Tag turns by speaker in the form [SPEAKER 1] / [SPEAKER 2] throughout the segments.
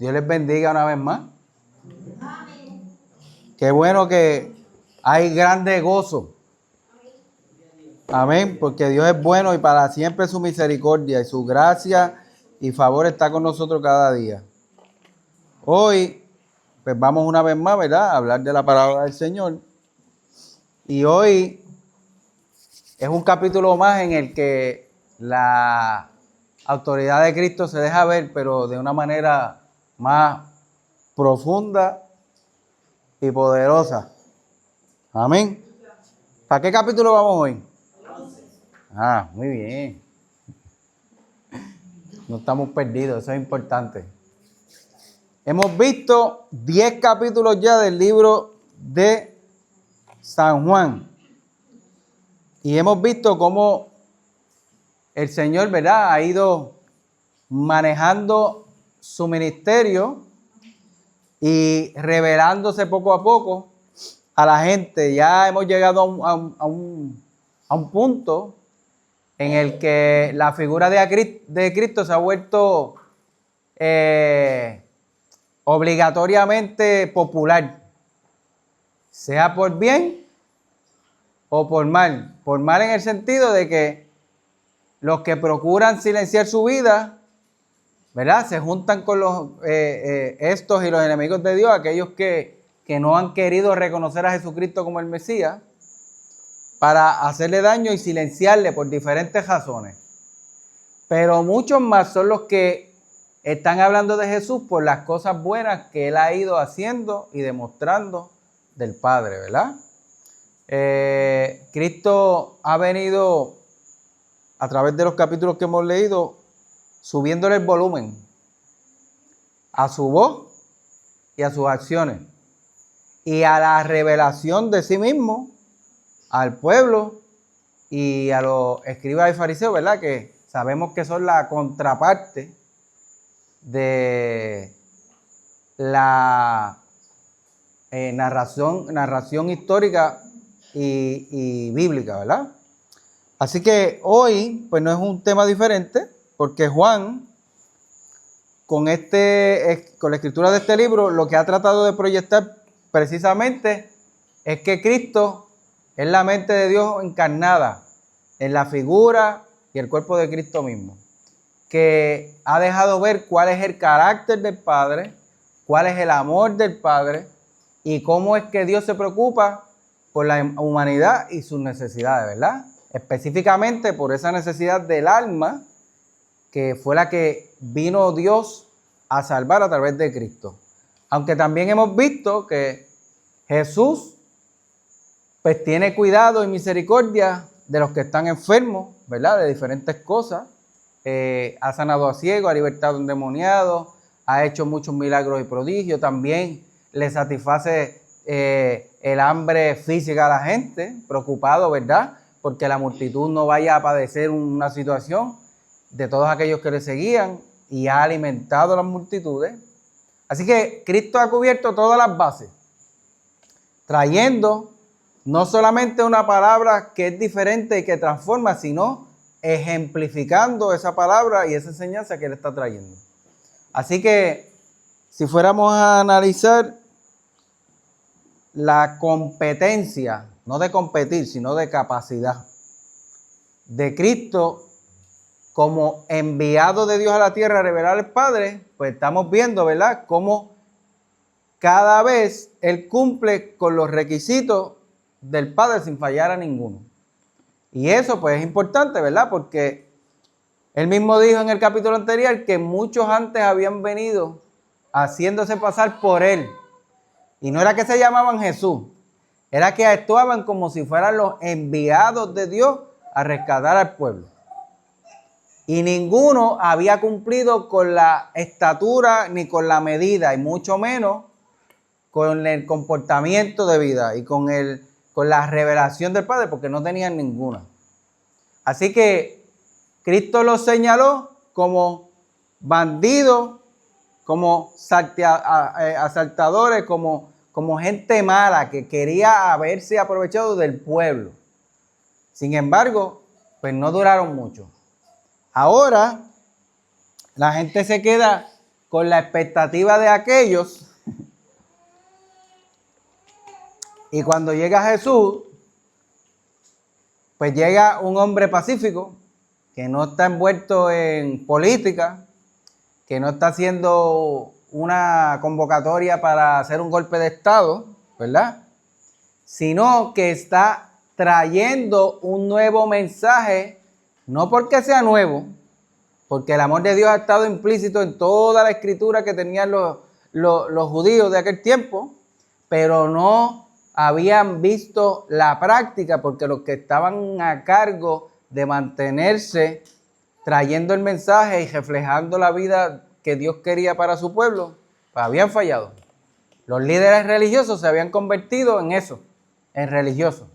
[SPEAKER 1] Dios les bendiga una vez más. Qué bueno que hay grande gozo. Amén, porque Dios es bueno y para siempre su misericordia y su gracia y favor está con nosotros cada día. Hoy, pues vamos una vez más, ¿verdad?, a hablar de la palabra del Señor. Y hoy es un capítulo más en el que la autoridad de Cristo se deja ver, pero de una manera más profunda y poderosa. Amén. ¿Para qué capítulo vamos hoy? Muy bien. No estamos perdidos, eso es importante. Hemos visto 10 capítulos ya del libro de San Juan. Y hemos visto cómo el Señor, ¿verdad?, ha ido manejando su ministerio y revelándose poco a poco a la gente. Ya hemos llegado a un punto en el que la figura de Cristo se ha vuelto obligatoriamente popular, sea por bien o por mal. Por mal en el sentido de que los que procuran silenciar su vida, ¿verdad?, se juntan con estos y los enemigos de Dios, aquellos que no han querido reconocer a Jesucristo como el Mesías, para hacerle daño y silenciarle por diferentes razones. Pero muchos más son los que están hablando de Jesús por las cosas buenas que Él ha ido haciendo y demostrando del Padre, ¿verdad? Cristo ha venido, a través de los capítulos que hemos leído, subiéndole el volumen a su voz y a sus acciones y a la revelación de sí mismo al pueblo y a los escribas y fariseos, ¿verdad?, que sabemos que son la contraparte de la narración histórica y bíblica, ¿verdad? Así que hoy, pues no es un tema diferente, porque Juan, con la escritura de este libro, lo que ha tratado de proyectar precisamente es que Cristo es la mente de Dios encarnada en la figura y el cuerpo de Cristo mismo, que ha dejado ver cuál es el carácter del Padre, cuál es el amor del Padre y cómo es que Dios se preocupa por la humanidad y sus necesidades, ¿verdad? Específicamente por esa necesidad del alma, que fue la que vino Dios a salvar a través de Cristo. Aunque también hemos visto que Jesús pues tiene cuidado y misericordia de los que están enfermos, ¿verdad?, de diferentes cosas. Ha sanado a ciegos, ha libertado a endemoniados, ha hecho muchos milagros y prodigios. También le satisface el hambre física a la gente, preocupado, ¿verdad?, porque la multitud no vaya a padecer una situación de todos aquellos que le seguían, y ha alimentado a las multitudes. Así que Cristo ha cubierto todas las bases, trayendo no solamente una palabra que es diferente y que transforma, sino ejemplificando esa palabra y esa enseñanza que Él está trayendo. Así que si fuéramos a analizar la competencia, no de competir, sino de capacidad de Cristo como enviado de Dios a la tierra a revelar al Padre, pues estamos viendo, ¿verdad?, cómo cada vez Él cumple con los requisitos del Padre sin fallar a ninguno. Y eso pues es importante, ¿verdad?, porque Él mismo dijo en el capítulo anterior que muchos antes habían venido haciéndose pasar por Él. Y no era que se llamaban Jesús, era que actuaban como si fueran los enviados de Dios a rescatar al pueblo. Y ninguno había cumplido con la estatura ni con la medida, y mucho menos con el comportamiento de vida y con la revelación del Padre, porque no tenían ninguna. Así que Cristo los señaló como bandidos, como asaltadores, como gente mala que quería haberse aprovechado del pueblo. Sin embargo, pues no duraron mucho. Ahora la gente se queda con la expectativa de aquellos. Y cuando llega Jesús, pues llega un hombre pacífico, que no está envuelto en política, que no está haciendo una convocatoria para hacer un golpe de Estado, ¿verdad? Sino que está trayendo un nuevo mensaje, no porque sea nuevo, porque el amor de Dios ha estado implícito en toda la escritura que tenían los judíos de aquel tiempo, pero no habían visto la práctica, porque los que estaban a cargo de mantenerse trayendo el mensaje y reflejando la vida que Dios quería para su pueblo, pues habían fallado. Los líderes religiosos se habían convertido en eso, en religiosos,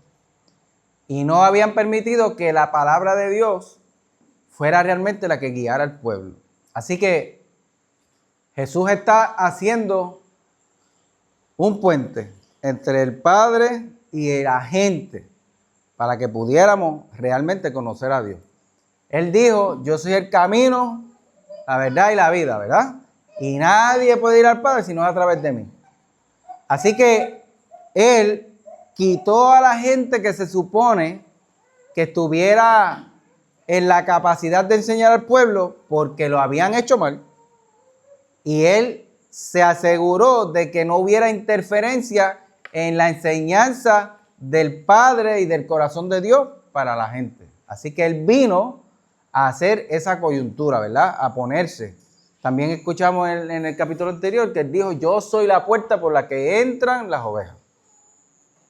[SPEAKER 1] y no habían permitido que la palabra de Dios fuera realmente la que guiara al pueblo. Así que Jesús está haciendo un puente entre el Padre y la gente para que pudiéramos realmente conocer a Dios. Él dijo, yo soy el camino, la verdad y la vida, ¿verdad? Y nadie puede ir al Padre si no es a través de mí. Así que Él quitó a la gente que se supone que estuviera en la capacidad de enseñar al pueblo porque lo habían hecho mal. Y Él se aseguró de que no hubiera interferencia en la enseñanza del Padre y del corazón de Dios para la gente. Así que Él vino a hacer esa coyuntura, ¿verdad? A ponerse. También escuchamos en el capítulo anterior que Él dijo, yo soy la puerta por la que entran las ovejas.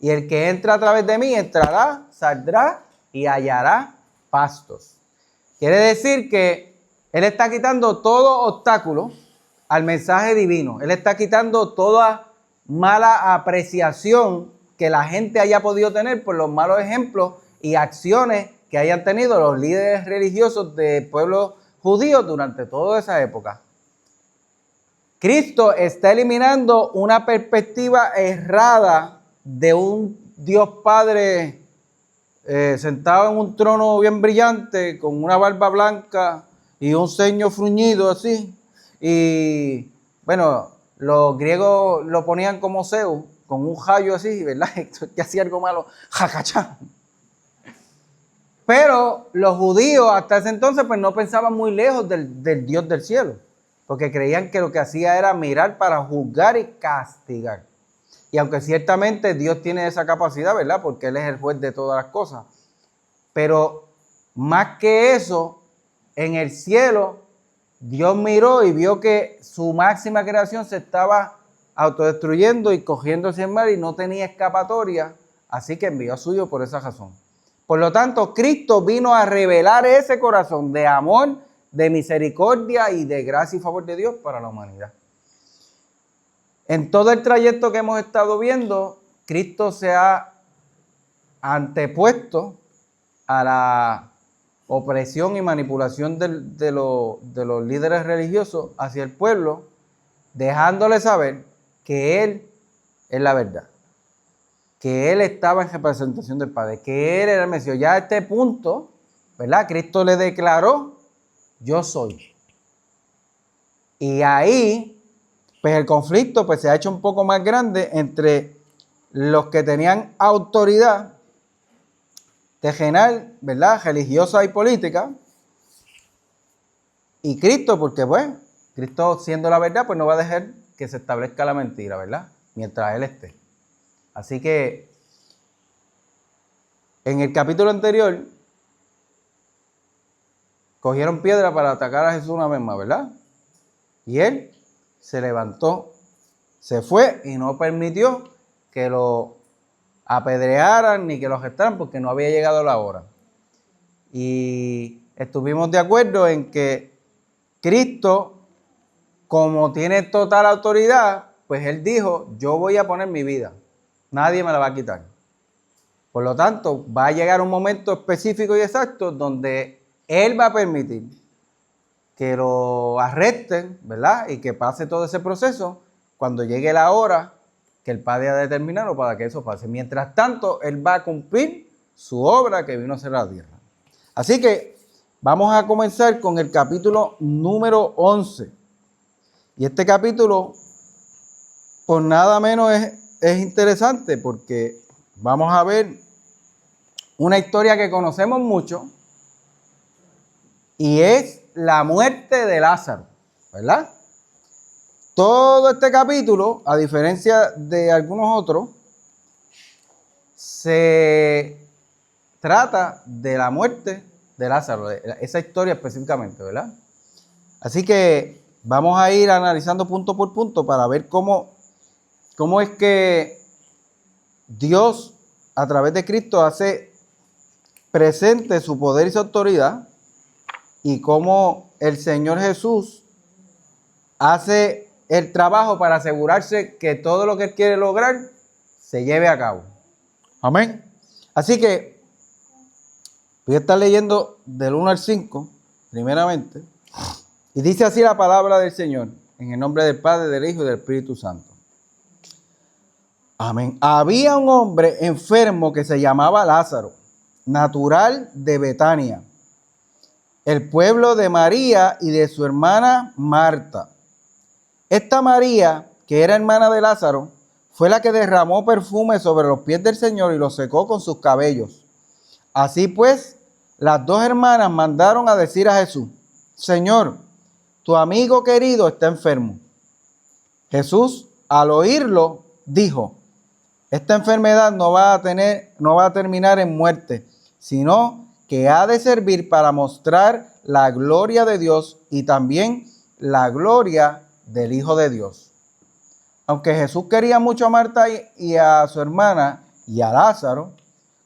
[SPEAKER 1] Y el que entra a través de mí entrará, saldrá y hallará pastos. Quiere decir que Él está quitando todo obstáculo al mensaje divino. Él está quitando toda mala apreciación que la gente haya podido tener por los malos ejemplos y acciones que hayan tenido los líderes religiosos del pueblo judío durante toda esa época. Cristo está eliminando una perspectiva errada de un Dios Padre sentado en un trono bien brillante, con una barba blanca y un ceño fruñido así. Y bueno, los griegos lo ponían como Zeus, con un rayo así, ¿verdad? Que hacía algo malo, jacachá. Pero los judíos hasta ese entonces pues no pensaban muy lejos del Dios del cielo, porque creían que lo que hacía era mirar para juzgar y castigar. Y aunque ciertamente Dios tiene esa capacidad, ¿verdad? Porque Él es el juez de todas las cosas. Pero más que eso, en el cielo, Dios miró y vio que su máxima creación se estaba autodestruyendo y cogiéndose en mal y no tenía escapatoria. Así que envió a su Hijo por esa razón. Por lo tanto, Cristo vino a revelar ese corazón de amor, de misericordia y de gracia y favor de Dios para la humanidad. En todo el trayecto que hemos estado viendo, Cristo se ha antepuesto a la opresión y manipulación de los líderes religiosos hacia el pueblo, dejándole saber que Él es la verdad, que Él estaba en representación del Padre, que Él era el Mesías. Ya a este punto, ¿verdad? Cristo le declaró, yo soy. Y ahí pues el conflicto pues, se ha hecho un poco más grande entre los que tenían autoridad terrenal, ¿verdad? Religiosa y política, y Cristo, porque pues, Cristo siendo la verdad, pues no va a dejar que se establezca la mentira, ¿verdad? Mientras Él esté. Así que, en el capítulo anterior, cogieron piedra para atacar a Jesús una vez más, ¿verdad? Y Él se levantó, se fue y no permitió que lo apedrearan ni que lo arrestaran porque no había llegado la hora. Y estuvimos de acuerdo en que Cristo, como tiene total autoridad, pues Él dijo, yo voy a poner mi vida, nadie me la va a quitar. Por lo tanto, va a llegar un momento específico y exacto donde Él va a permitir que lo arresten, ¿verdad? Y que pase todo ese proceso cuando llegue la hora que el Padre ha determinado para que eso pase. Mientras tanto, Él va a cumplir su obra que vino a hacer la tierra. Así que vamos a comenzar con el capítulo número 11. Y este capítulo, por nada menos, es interesante porque vamos a ver una historia que conocemos mucho y es la muerte de Lázaro, ¿verdad? Todo este capítulo, a diferencia de algunos otros, se trata de la muerte de Lázaro, de esa historia específicamente, ¿verdad? Así que vamos a ir analizando punto por punto para ver cómo es que Dios, a través de Cristo, hace presente su poder y su autoridad, y cómo el Señor Jesús hace el trabajo para asegurarse que todo lo que Él quiere lograr se lleve a cabo. Amén. Así que voy a estar leyendo del 1 al 5, primeramente, y dice así la palabra del Señor, en el nombre del Padre, del Hijo y del Espíritu Santo. Amén. Había un hombre enfermo que se llamaba Lázaro, natural de Betania, el pueblo de María y de su hermana Marta. Esta María, que era hermana de Lázaro, fue la que derramó perfume sobre los pies del Señor y los secó con sus cabellos. Así pues, las dos hermanas mandaron a decir a Jesús: Señor, tu amigo querido está enfermo. Jesús, al oírlo, dijo: esta enfermedad no va a terminar en muerte, sino que ha de servir para mostrar la gloria de Dios y también la gloria del Hijo de Dios. Aunque Jesús quería mucho a Marta y a su hermana y a Lázaro,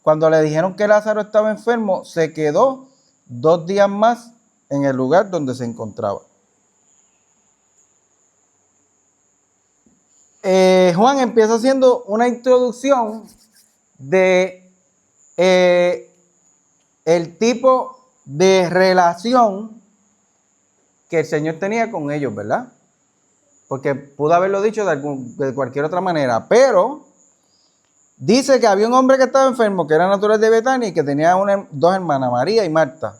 [SPEAKER 1] cuando le dijeron que Lázaro estaba enfermo, se quedó 2 días más en el lugar donde se encontraba. Juan empieza haciendo una introducción de el tipo de relación que el Señor tenía con ellos, ¿verdad? Porque pudo haberlo dicho de cualquier otra manera, pero dice que había un hombre que estaba enfermo, que era natural de Betania y que tenía dos hermanas, María y Marta.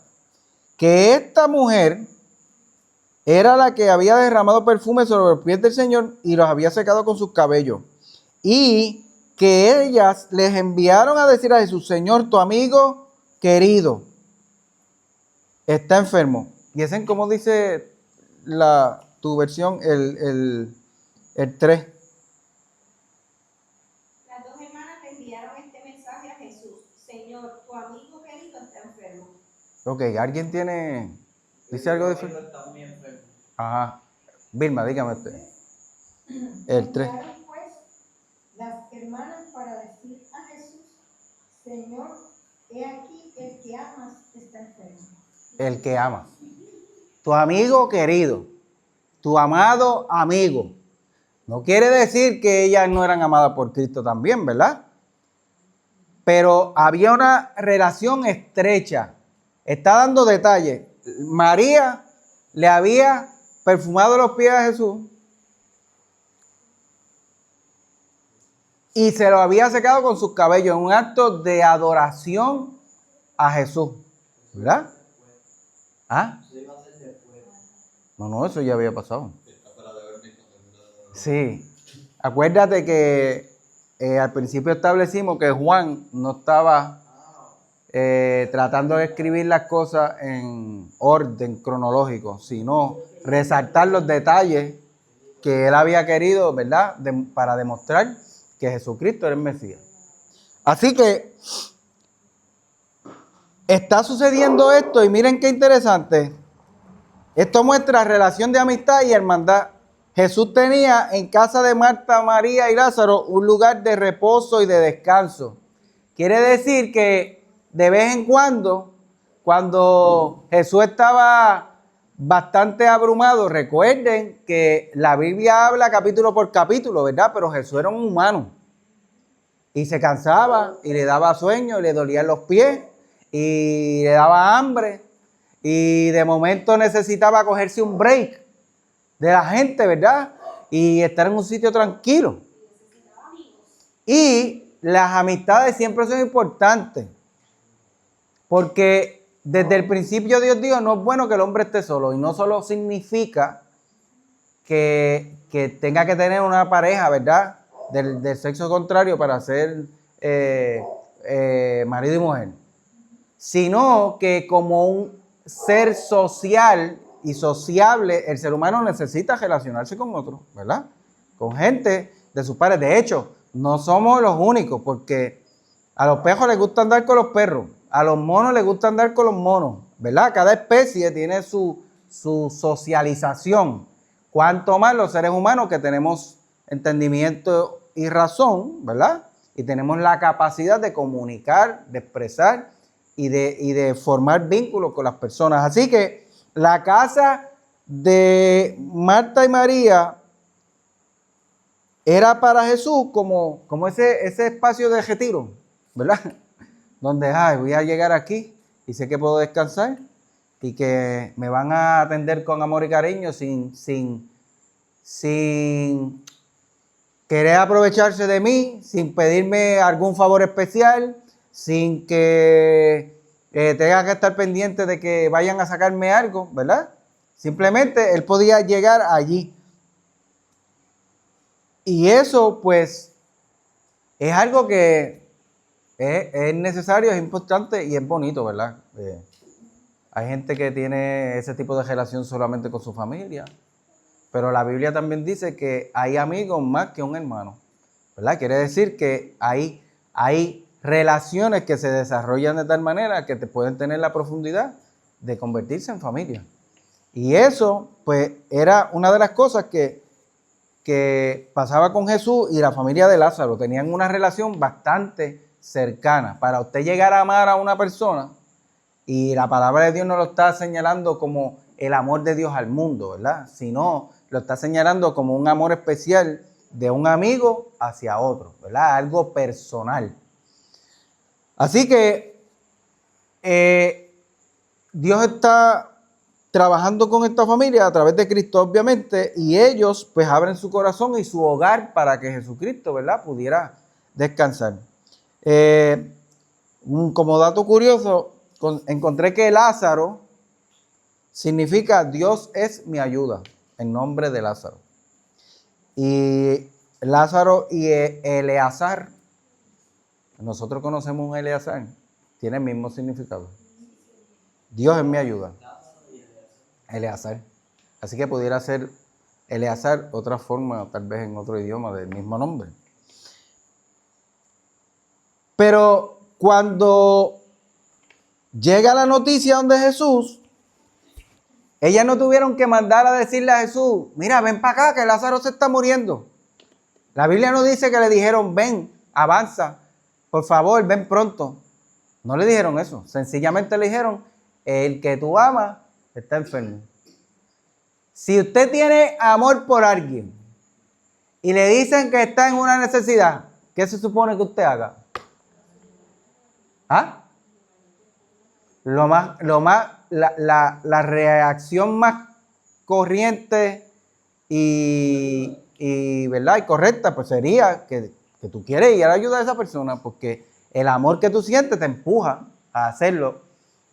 [SPEAKER 1] Que esta mujer era la que había derramado perfume sobre los pies del Señor y los había secado con sus cabellos. Y que ellas les enviaron a decir a Jesús: Señor, tu amigo querido está enfermo. Y ese es como dice tu versión, el 3.
[SPEAKER 2] Las dos hermanas le enviaron este mensaje a Jesús: Señor, tu amigo querido está enfermo.
[SPEAKER 1] Ok, ¿alguien dice algo de eso?
[SPEAKER 3] Está muy enfermo.
[SPEAKER 1] Ajá. Vilma, dígame usted. El 3.
[SPEAKER 4] Enviaron pues las hermanas para decir a Jesús: Señor, he aquí el que amas está enfermo.
[SPEAKER 1] El que ama. Tu amigo querido, tu amado amigo. No quiere decir que ellas no eran amadas por Cristo también, ¿verdad? Pero había una relación estrecha. Está dando detalles. María le había perfumado los pies a Jesús y se lo había secado con sus cabellos en un acto de adoración a Jesús, ¿verdad? ¿Ah? No, eso ya había pasado. Sí. Acuérdate que al principio establecimos que Juan no estaba tratando de escribir las cosas en orden cronológico, sino resaltar los detalles que él había querido, ¿verdad? Para demostrar que Jesucristo era el Mesías. Así que está sucediendo esto y miren qué interesante. Esto muestra relación de amistad y hermandad. Jesús tenía en casa de Marta, María y Lázaro un lugar de reposo y de descanso. Quiere decir que de vez en cuando Jesús estaba bastante abrumado, recuerden que la Biblia habla capítulo por capítulo, ¿verdad? Pero Jesús era un humano y se cansaba y le daba sueño y le dolían los pies y le daba hambre y de momento necesitaba cogerse un break de la gente, ¿verdad? Y estar en un sitio tranquilo. Y las amistades siempre son importantes, porque desde el principio Dios dijo: no es bueno que el hombre esté solo, y no solo significa que tenga que tener una pareja, ¿verdad? Del sexo contrario para ser marido y mujer, sino que como un ser social y sociable, el ser humano necesita relacionarse con otros, ¿verdad? Con gente de sus pares. De hecho, no somos los únicos, porque a los perros les gusta andar con los perros, a los monos les gusta andar con los monos, ¿verdad? Cada especie tiene su socialización. Cuanto más los seres humanos que tenemos entendimiento y razón, ¿verdad? Y tenemos la capacidad de comunicar, de expresar y de formar vínculos con las personas. Así que la casa de Marta y María era para Jesús como ese espacio de retiro, ¿verdad? Donde voy a llegar aquí y sé que puedo descansar y que me van a atender con amor y cariño sin querer aprovecharse de mí, sin pedirme algún favor especial, sin que tenga que estar pendiente de que vayan a sacarme algo, ¿verdad? Simplemente él podía llegar allí. Y eso, pues, es algo que es necesario, es importante y es bonito, ¿verdad? Hay gente que tiene ese tipo de relación solamente con su familia, pero la Biblia también dice que hay amigos más que un hermano, ¿verdad? Quiere decir que hay relaciones que se desarrollan de tal manera que te pueden tener la profundidad de convertirse en familia. Y eso, pues, era una de las cosas que pasaba con Jesús y la familia de Lázaro. Tenían una relación bastante cercana. Para usted llegar a amar a una persona, y la palabra de Dios no lo está señalando como el amor de Dios al mundo, ¿verdad? Sino lo está señalando como un amor especial de un amigo hacia otro, ¿verdad? Algo personal. Así que Dios está trabajando con esta familia a través de Cristo, obviamente, y ellos pues abren su corazón y su hogar para que Jesucristo, ¿verdad?, pudiera descansar. Como dato curioso, encontré que Lázaro significa Dios es mi ayuda, en nombre de Lázaro. Y Lázaro y Eleazar, nosotros conocemos un Eleazar, tiene el mismo significado. Dios es mi ayuda. Eleazar. Así que pudiera ser Eleazar, otra forma, tal vez en otro idioma del mismo nombre. Pero cuando llega la noticia donde Jesús, ellas no tuvieron que mandar a decirle a Jesús, mira, ven para acá que Lázaro se está muriendo. La Biblia no dice que le dijeron, ven, avanza, por favor, ven pronto. No le dijeron eso, sencillamente le dijeron, el que tú amas está enfermo. Si usted tiene amor por alguien y le dicen que está en una necesidad, ¿qué se supone que usted haga? ¿Ah? La reacción más corriente y ¿verdad?, y correcta, pues sería que tú quieres ir a ayudar a esa persona porque el amor que tú sientes te empuja a hacerlo.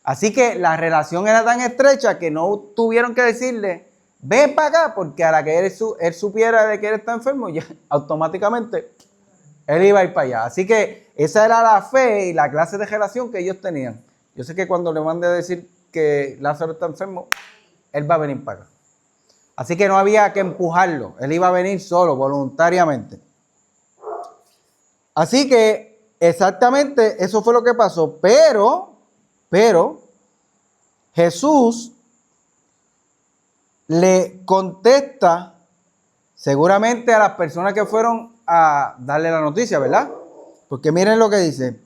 [SPEAKER 1] Así que la relación era tan estrecha que no tuvieron que decirle, ven para acá, porque a la que él supiera de que él está enfermo, ya automáticamente él iba a ir para allá. Así que esa era la fe y la clase de relación que ellos tenían. Yo sé que cuando le mande a decir que Lázaro está enfermo, él va a venir para acá. Así que no había que empujarlo, él iba a venir solo, voluntariamente. Así que exactamente eso fue lo que pasó, pero Jesús le contesta seguramente a las personas que fueron a darle la noticia, ¿verdad? Porque miren lo que dice.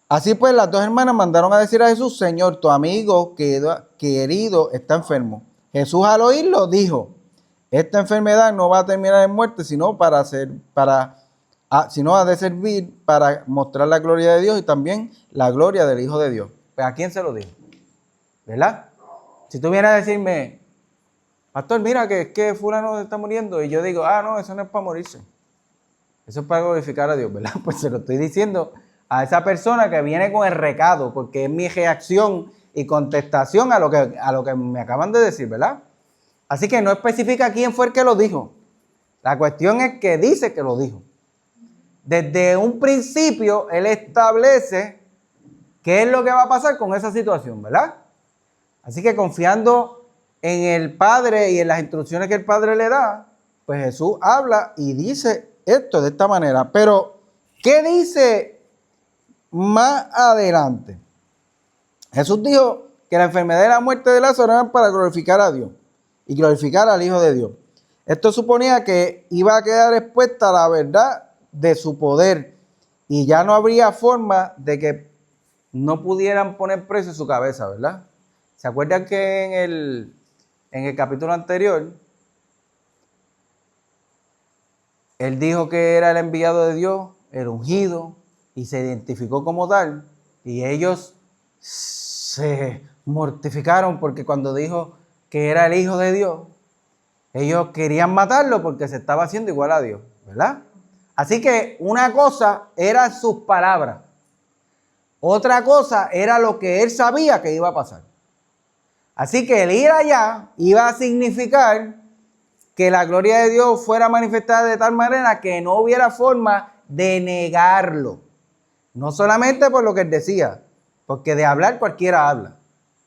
[SPEAKER 1] Así pues, las dos hermanas mandaron a decir a Jesús, Señor, tu amigo querido está enfermo. Jesús al oírlo dijo, esta enfermedad no va a terminar en muerte, sino sino ha de servir para mostrar la gloria de Dios y también la gloria del Hijo de Dios. Pues, ¿a quién se lo dijo? ¿Verdad? Si tú vienes a decirme, pastor, mira que fulano está muriendo, y yo digo, no, eso no es para morirse. Eso es para glorificar a Dios, ¿verdad? Pues se lo estoy diciendo a esa persona que viene con el recado, porque es mi reacción y contestación a lo que me acaban de decir, ¿verdad? Así que no especifica quién fue el que lo dijo. La cuestión es que dice que lo dijo. Desde un principio, él establece qué es lo que va a pasar con esa situación, ¿verdad? Así que confiando en el Padre y en las instrucciones que el Padre le da, pues Jesús habla y dice esto de esta manera. Pero, ¿qué dice más adelante? Jesús dijo que la enfermedad y la muerte de Lázaro eran para glorificar a Dios y glorificar al Hijo de Dios. Esto suponía que iba a quedar expuesta la verdad de su poder y ya no habría forma de que no pudieran poner precio a su cabeza, ¿verdad? ¿Se acuerdan que en el capítulo anterior él dijo que era el enviado de Dios, el ungido, y se identificó como tal? Y ellos se mortificaron porque cuando dijo que era el Hijo de Dios, ellos querían matarlo porque se estaba haciendo igual a Dios, ¿verdad? Así que una cosa eran sus palabras, otra cosa era lo que él sabía que iba a pasar. Así que el ir allá iba a significar que la gloria de Dios fuera manifestada de tal manera que no hubiera forma de negarlo. No solamente por lo que él decía, porque de hablar cualquiera habla,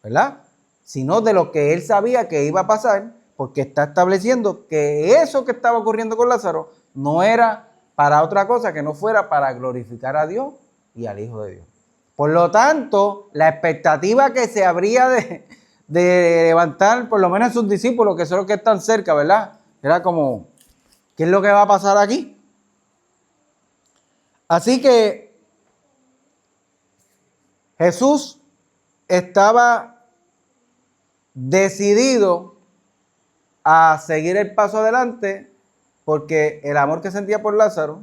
[SPEAKER 1] ¿verdad? Sino de lo que él sabía que iba a pasar, porque está estableciendo que eso que estaba ocurriendo con Lázaro no era para otra cosa que no fuera para glorificar a Dios y al Hijo de Dios. Por lo tanto, la expectativa que se habría de levantar, por lo menos en sus discípulos, que son los que están cerca, ¿verdad? Era como, ¿qué es lo que va a pasar aquí? Así que Jesús estaba decidido a seguir el paso adelante porque el amor que sentía por Lázaro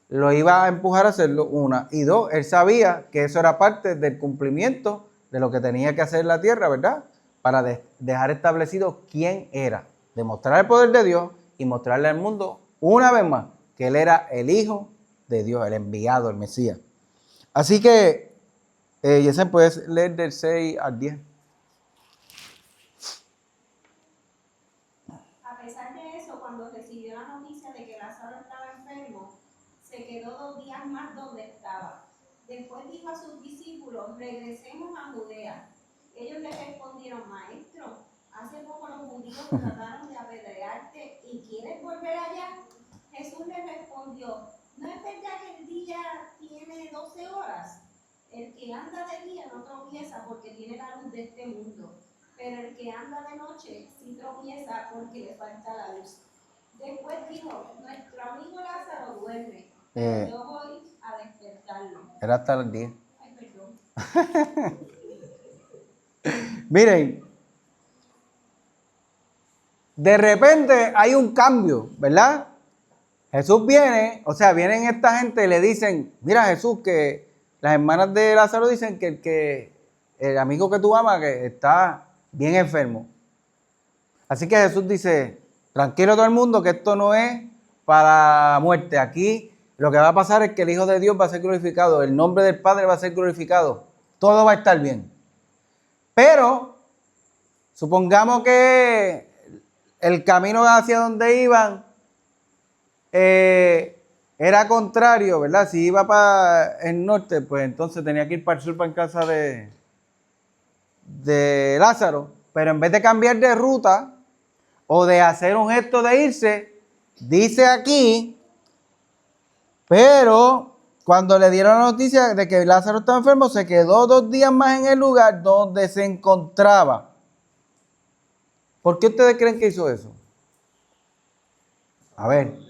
[SPEAKER 1] lo iba a empujar a hacerlo, una. Y dos, él sabía que eso era parte del cumplimiento de lo que tenía que hacer la tierra, ¿verdad? Para dejar establecido quién era. Demostrar el poder de Dios y mostrarle al mundo una vez más que él era el Hijo de Dios, el enviado, el Mesías. Así que, Yesen, puedes leer del 6 al 10.
[SPEAKER 2] A pesar de eso, cuando recibió la noticia de que Lázaro estaba enfermo, se quedó 2 días más donde estaba. Después dijo a sus discípulos, regresemos a Judea. Ellos le respondieron, maestro, hace poco los judíos trataron de apedrearte y quieres volver allá. Jesús les respondió, ¿no es verdad que el día tiene 12 horas? El que anda de día no tropieza porque tiene la luz de este mundo, pero el que anda de noche sí tropieza porque le falta la luz. Después dijo, nuestro amigo Lázaro duerme, pero yo voy a despertarlo.
[SPEAKER 1] Era hasta las 10.
[SPEAKER 2] Ay, perdón.
[SPEAKER 1] Miren, de repente hay un cambio, ¿verdad? Jesús viene, o sea, vienen esta gente y le dicen, mira Jesús, que las hermanas de Lázaro dicen que el amigo que tú amas que está bien enfermo. Así que Jesús dice, tranquilo todo el mundo, que esto no es para muerte. Aquí lo que va a pasar es que el Hijo de Dios va a ser glorificado, el nombre del Padre va a ser glorificado, todo va a estar bien. Pero supongamos que el camino hacia donde iban era contrario, ¿verdad? Si iba para el norte, pues entonces tenía que ir para el sur, para en casa de Lázaro. Pero en vez de cambiar de ruta o de hacer un gesto de irse, dice aquí, pero cuando le dieron la noticia de que Lázaro estaba enfermo, se quedó 2 días más en el lugar donde se encontraba. ¿Por qué ustedes creen que hizo eso? A ver.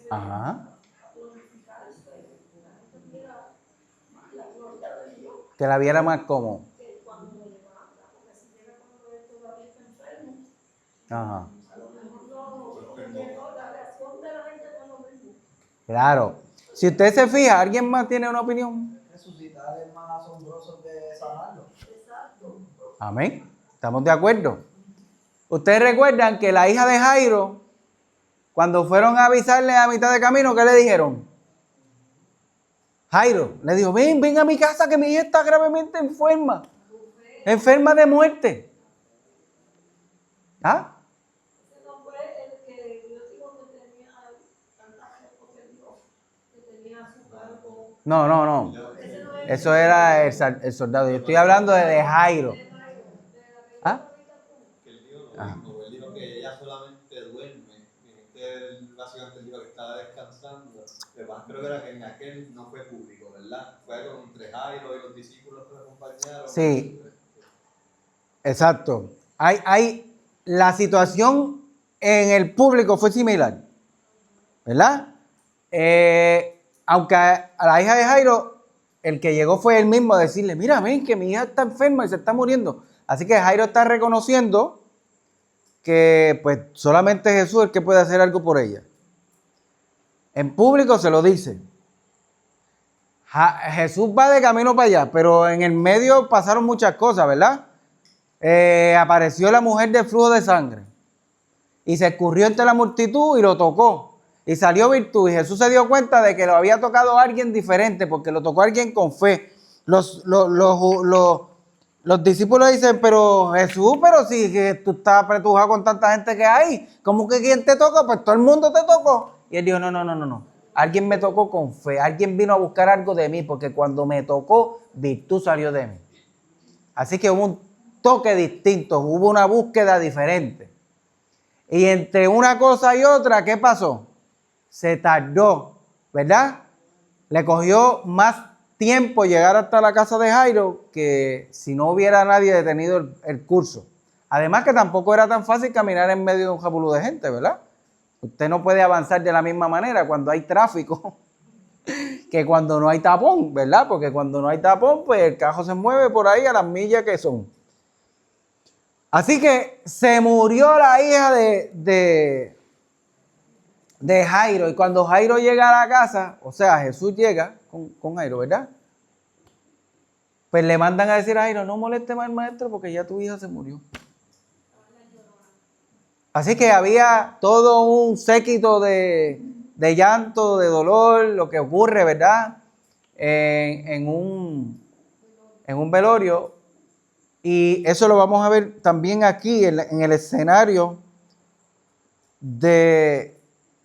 [SPEAKER 1] Ajá. Que la viera más como. Ajá. Claro. Si usted se fija, ¿alguien más tiene una opinión?
[SPEAKER 3] Resucitar es más asombroso que sanarlo.
[SPEAKER 1] Amén. ¿Estamos de acuerdo? Ustedes recuerdan que la hija de Jairo, cuando fueron a avisarle a mitad de camino, ¿qué le dijeron? Jairo le dijo, ven a mi casa que mi hija está gravemente enferma. enferma de muerte. ¿Ah?
[SPEAKER 2] Ese no fue el que yo digo que tenía tanta fe porque Dios, que tenía azúcar con...
[SPEAKER 1] No.
[SPEAKER 2] Ese no es
[SPEAKER 1] Eso era el soldado. Yo estoy hablando de Jairo. ¿Ah?
[SPEAKER 5] Que él dijo lo
[SPEAKER 1] Ajá.
[SPEAKER 5] mismo, él dijo que ella solamente duerme, y él básicamente dijo que estaba descansando. Además, creo que era que en aquel no fue público, ¿verdad? Fue entre Jairo y los discípulos que lo acompañaron.
[SPEAKER 1] Sí. Exacto. La situación en el público fue similar, ¿verdad? Aunque a la hija de Jairo, el que llegó fue él mismo a decirle, mira, ven que mi hija está enferma y se está muriendo. Así que Jairo está reconociendo que pues solamente Jesús es el que puede hacer algo por ella. En público se lo dice. Jesús va de camino para allá, pero en el medio pasaron muchas cosas, ¿verdad? Apareció la mujer del flujo de sangre y se escurrió entre la multitud y lo tocó y salió virtud, y Jesús se dio cuenta de que lo había tocado a alguien diferente porque lo tocó a alguien con fe. Los discípulos dicen, pero Jesús, pero si que tú estás apretujado con tanta gente que hay, ¿cómo que quién te tocó? Pues todo el mundo te tocó. Y él dijo, no. Alguien me tocó con fe, alguien vino a buscar algo de mí, porque cuando me tocó, virtud salió de mí. Así que hubo un toque distinto, hubo una búsqueda diferente. Y entre una cosa y otra, ¿qué pasó? Se tardó, ¿verdad? Le cogió más tiempo llegar hasta la casa de Jairo que si no hubiera nadie detenido el curso. Además que tampoco era tan fácil caminar en medio de un jabulú de gente, ¿verdad? Usted no puede avanzar de la misma manera cuando hay tráfico que cuando no hay tapón, ¿verdad? Porque cuando no hay tapón, pues el carro se mueve por ahí a las millas que son. Así que se murió la hija de Jairo, y cuando Jairo llega a la casa, o sea, Jesús llega con Jairo, ¿verdad? Pues le mandan a decir a Jairo, no moleste más al maestro porque ya tu hija se murió. Así que había todo un séquito de llanto, de dolor, lo que ocurre, ¿verdad? En un velorio. Y eso lo vamos a ver también aquí en el escenario de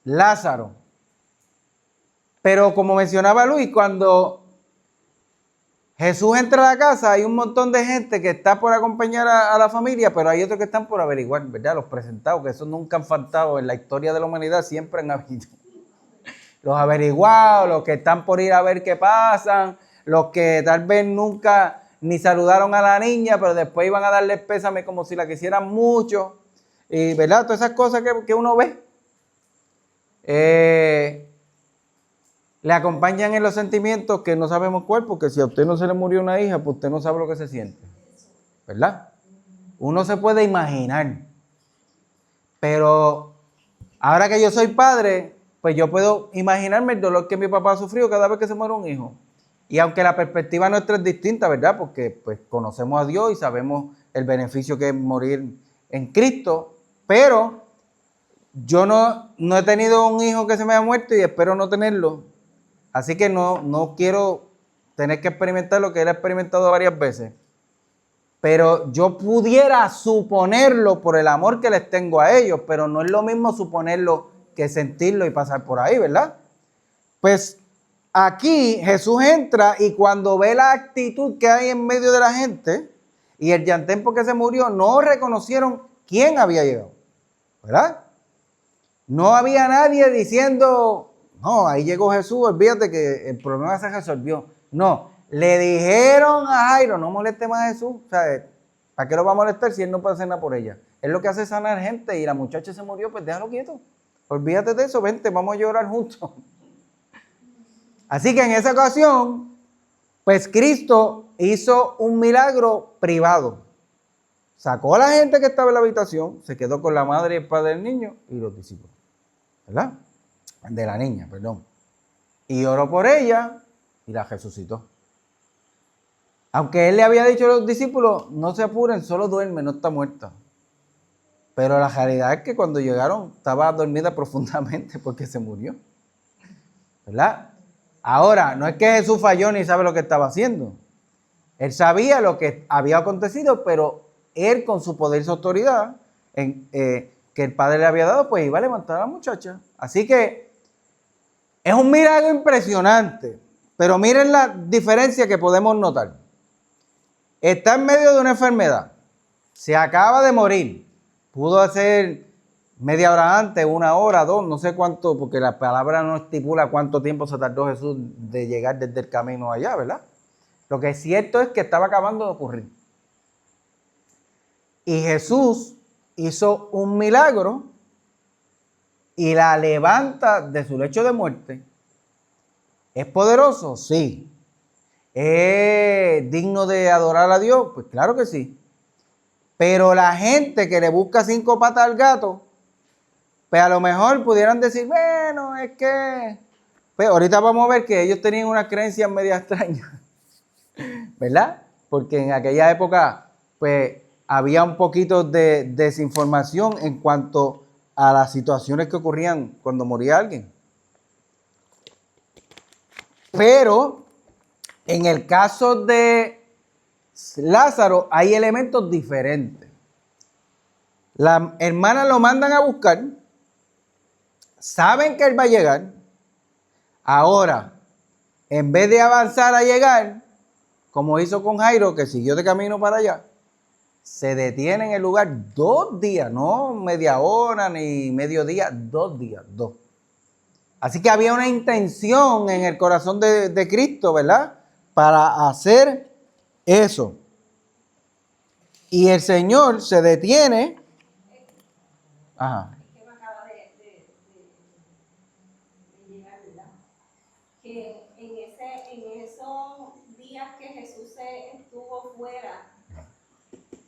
[SPEAKER 1] Lázaro. Pero como mencionaba Luis, cuando Jesús entra a la casa, hay un montón de gente que está por acompañar a la familia, pero hay otros que están por averiguar, ¿verdad? Los presentados, que esos nunca han faltado en la historia de la humanidad, siempre han habido. Los averiguados, los que están por ir a ver qué pasan, los que tal vez nunca ni saludaron a la niña, pero después iban a darle pésame como si la quisieran mucho, y ¿verdad? Todas esas cosas que uno ve. Le acompañan en los sentimientos que no sabemos cuál, porque si a usted no se le murió una hija, pues usted no sabe lo que se siente, ¿verdad? Uno se puede imaginar, pero ahora que yo soy padre, pues yo puedo imaginarme el dolor que mi papá ha sufrido cada vez que se muere un hijo. Y aunque la perspectiva nuestra es distinta, ¿verdad? Porque pues conocemos a Dios y sabemos el beneficio que es morir en Cristo, pero yo no he tenido un hijo que se me haya muerto y espero no tenerlo. Así que no quiero tener que experimentar lo que él ha experimentado varias veces. Pero yo pudiera suponerlo por el amor que les tengo a ellos, pero no es lo mismo suponerlo que sentirlo y pasar por ahí, ¿verdad? Pues aquí Jesús entra y cuando ve la actitud que hay en medio de la gente y el llantén porque se murió, no reconocieron quién había llegado, ¿verdad? No había nadie diciendo, no, ahí llegó Jesús, olvídate que el problema se resolvió. No, le dijeron a Jairo, no moleste más a Jesús. O sea, ¿para qué lo va a molestar si él no puede hacer nada por ella? Él lo que hace es sanar gente y la muchacha se murió, pues déjalo quieto. Olvídate de eso, vente, vamos a llorar juntos. Así que en esa ocasión, pues Cristo hizo un milagro privado. Sacó a la gente que estaba en la habitación, se quedó con la madre y el padre del niño y los discípulos, ¿verdad? De la niña, perdón. Y oró por ella y la resucitó. Aunque él le había dicho a los discípulos, no se apuren, solo duerme, no está muerta. Pero la realidad es que cuando llegaron estaba dormida profundamente porque se murió, ¿verdad? Ahora, no es que Jesús falló ni sabe lo que estaba haciendo. Él sabía lo que había acontecido, pero él con su poder y su autoridad que el Padre le había dado, pues iba a levantar a la muchacha. Así que es un milagro impresionante, pero miren la diferencia que podemos notar. Está en medio de una enfermedad, se acaba de morir, pudo hacer media hora antes, 1 hora, 2, no sé cuánto, porque la palabra no estipula cuánto tiempo se tardó Jesús de llegar desde el camino allá, ¿verdad? Lo que es cierto es que estaba acabando de ocurrir. Y Jesús hizo un milagro y la levanta de su lecho de muerte. ¿Es poderoso? Sí. ¿Es digno de adorar a Dios? Pues claro que sí. Pero la gente que le busca 5 patas al gato, pues a lo mejor pudieran decir, bueno, es que... Pues ahorita vamos a ver que ellos tenían unas creencias media extrañas, ¿verdad? Porque en aquella época, pues había un poquito de desinformación en cuanto a las situaciones que ocurrían cuando moría alguien. Pero en el caso de Lázaro hay elementos diferentes. Las hermanas lo mandan a buscar, saben que él va a llegar. Ahora, en vez de avanzar a llegar, como hizo con Jairo, que siguió de camino para allá, se detiene en el lugar 2 días, no media hora ni medio día, 2 días, 2. Así que había una intención en el corazón de Cristo, ¿verdad? Para hacer eso. Y el Señor se detiene. Ajá.
[SPEAKER 2] Que me acaba de llegar, ¿verdad? Que en esos días que Jesús estuvo fuera,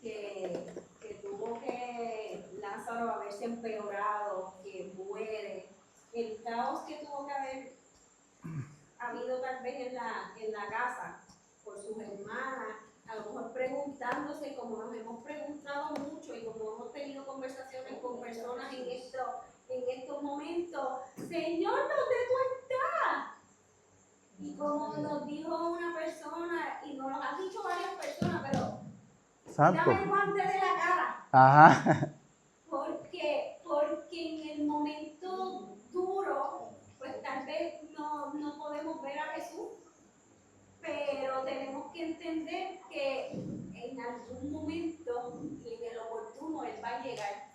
[SPEAKER 2] que tuvo que Lázaro haberse empeorado, que muere, el caos que tuvo que haber habido tal vez en la casa por sus hermanas, a lo mejor preguntándose, como nos hemos preguntado mucho y como hemos tenido conversaciones con personas en estos momentos, Señor, ¿dónde tú estás? Y como nos dijo una persona, y nos lo han dicho varias personas, pero
[SPEAKER 1] Santo.
[SPEAKER 2] dame el guante de la cara.
[SPEAKER 1] Ajá.
[SPEAKER 2] Porque en el momento duro, pues tal vez no podemos ver a Jesús, pero tenemos que entender que en algún momento y en el oportuno Él va a llegar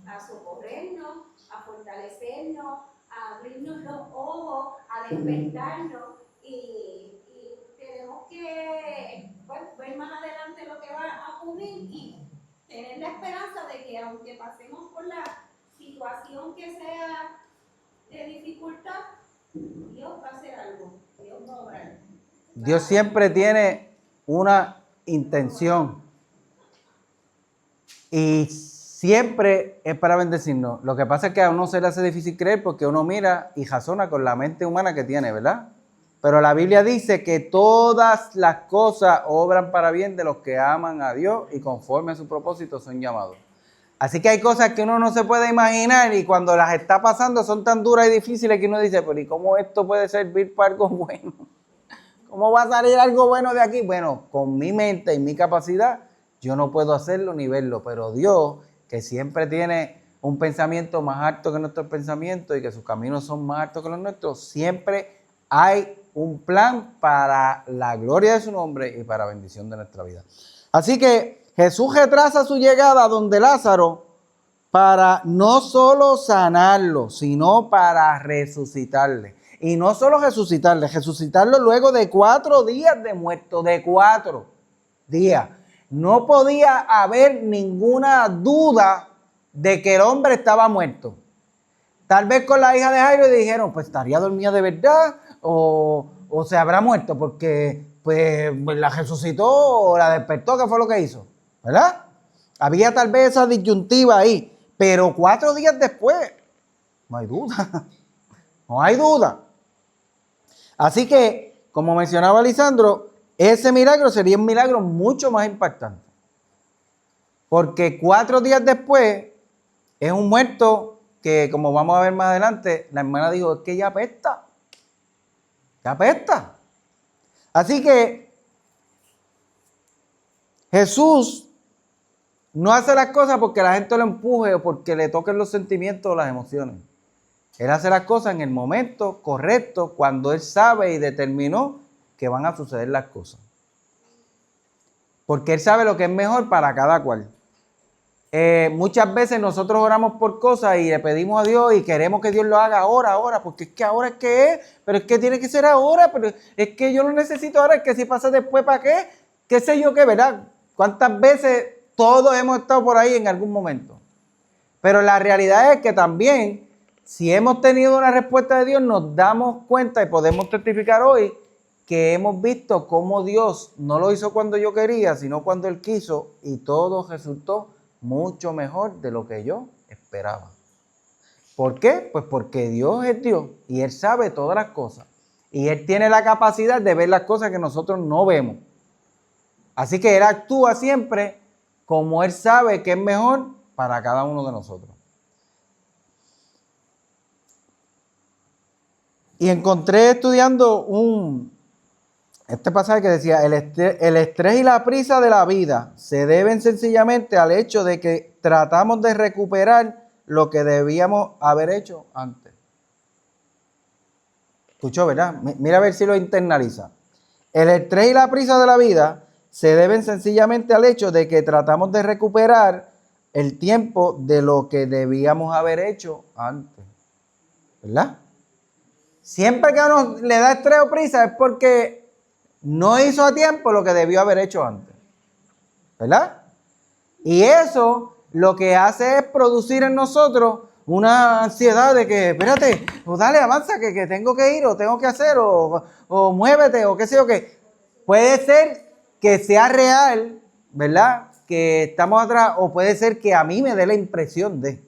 [SPEAKER 2] a socorrernos, a fortalecernos, a abrirnos los ojos, a despertarnos y tenemos que ver más adelante lo que va a ocurrir y tener la esperanza de que aunque pasemos por la situación que sea de dificultad, Dios va a hacer algo, Dios va a obrar.
[SPEAKER 1] Dios siempre tiene una intención y siempre es para bendecirnos. Lo que pasa es que a uno se le hace difícil creer porque uno mira y razona con la mente humana que tiene, ¿verdad? Pero la Biblia dice que todas las cosas obran para bien de los que aman a Dios y conforme a su propósito son llamados. Así que hay cosas que uno no se puede imaginar y cuando las está pasando son tan duras y difíciles que uno dice, pero ¿y cómo esto puede servir para algo bueno? ¿Cómo va a salir algo bueno de aquí? Bueno, con mi mente y mi capacidad yo no puedo hacerlo ni verlo, pero Dios, que siempre tiene un pensamiento más alto que nuestros pensamientos y que sus caminos son más altos que los nuestros, siempre hay un plan para la gloria de su nombre y para bendición de nuestra vida. Así que Jesús retrasa su llegada donde Lázaro para no solo sanarlo, sino para resucitarle. Y no solo resucitarlo luego de 4 días de muerto, de 4 días. No podía haber ninguna duda de que el hombre estaba muerto. Tal vez con la hija de Jairo dijeron, pues estaría dormida de verdad o se habrá muerto porque pues la resucitó o la despertó, ¿qué fue lo que hizo? ¿Verdad? Había tal vez esa disyuntiva ahí, pero 4 días después, no hay duda, no hay duda. Así que, como mencionaba Lisandro, ese milagro sería un milagro mucho más impactante. Porque 4 días después es un muerto que, como vamos a ver más adelante, la hermana dijo, es que ya apesta. Ya apesta. Así que Jesús no hace las cosas porque la gente lo empuje o porque le toquen los sentimientos o las emociones. Él hace las cosas en el momento correcto, cuando Él sabe y determinó que van a suceder las cosas. Porque Él sabe lo que es mejor para cada cual. Muchas veces nosotros oramos por cosas y le pedimos a Dios y queremos que Dios lo haga ahora, porque es que ahora es que es, pero es que tiene que ser ahora, pero es que yo lo necesito ahora, es que si pasa después, ¿para qué? ¿Qué sé yo qué, verdad? ¿Cuántas veces todos hemos estado por ahí en algún momento? Pero la realidad es que también, si hemos tenido una respuesta de Dios, nos damos cuenta y podemos testificar hoy que hemos visto cómo Dios no lo hizo cuando yo quería, sino cuando Él quiso, y todo resultó mucho mejor de lo que yo esperaba. ¿Por qué? Pues porque Dios es Dios y Él sabe todas las cosas. Y Él tiene la capacidad de ver las cosas que nosotros no vemos. Así que Él actúa siempre como Él sabe que es mejor para cada uno de nosotros. Y encontré estudiando este pasaje que decía, el estrés y la prisa de la vida se deben sencillamente al hecho de que tratamos de recuperar lo que debíamos haber hecho antes. Escuchó, ¿verdad? Mira a ver si lo internaliza. El estrés y la prisa de la vida se deben sencillamente al hecho de que tratamos de recuperar el tiempo de lo que debíamos haber hecho antes. ¿Verdad? Siempre que uno le da estrés o prisa es porque no hizo a tiempo lo que debió haber hecho antes. ¿Verdad? Y eso lo que hace es producir en nosotros una ansiedad de que, espérate, o dale, avanza, que tengo que ir, o tengo que hacer, o muévete, o qué sé yo qué. Puede ser que sea real, ¿verdad? Que estamos atrás, o puede ser que a mí me dé la impresión de.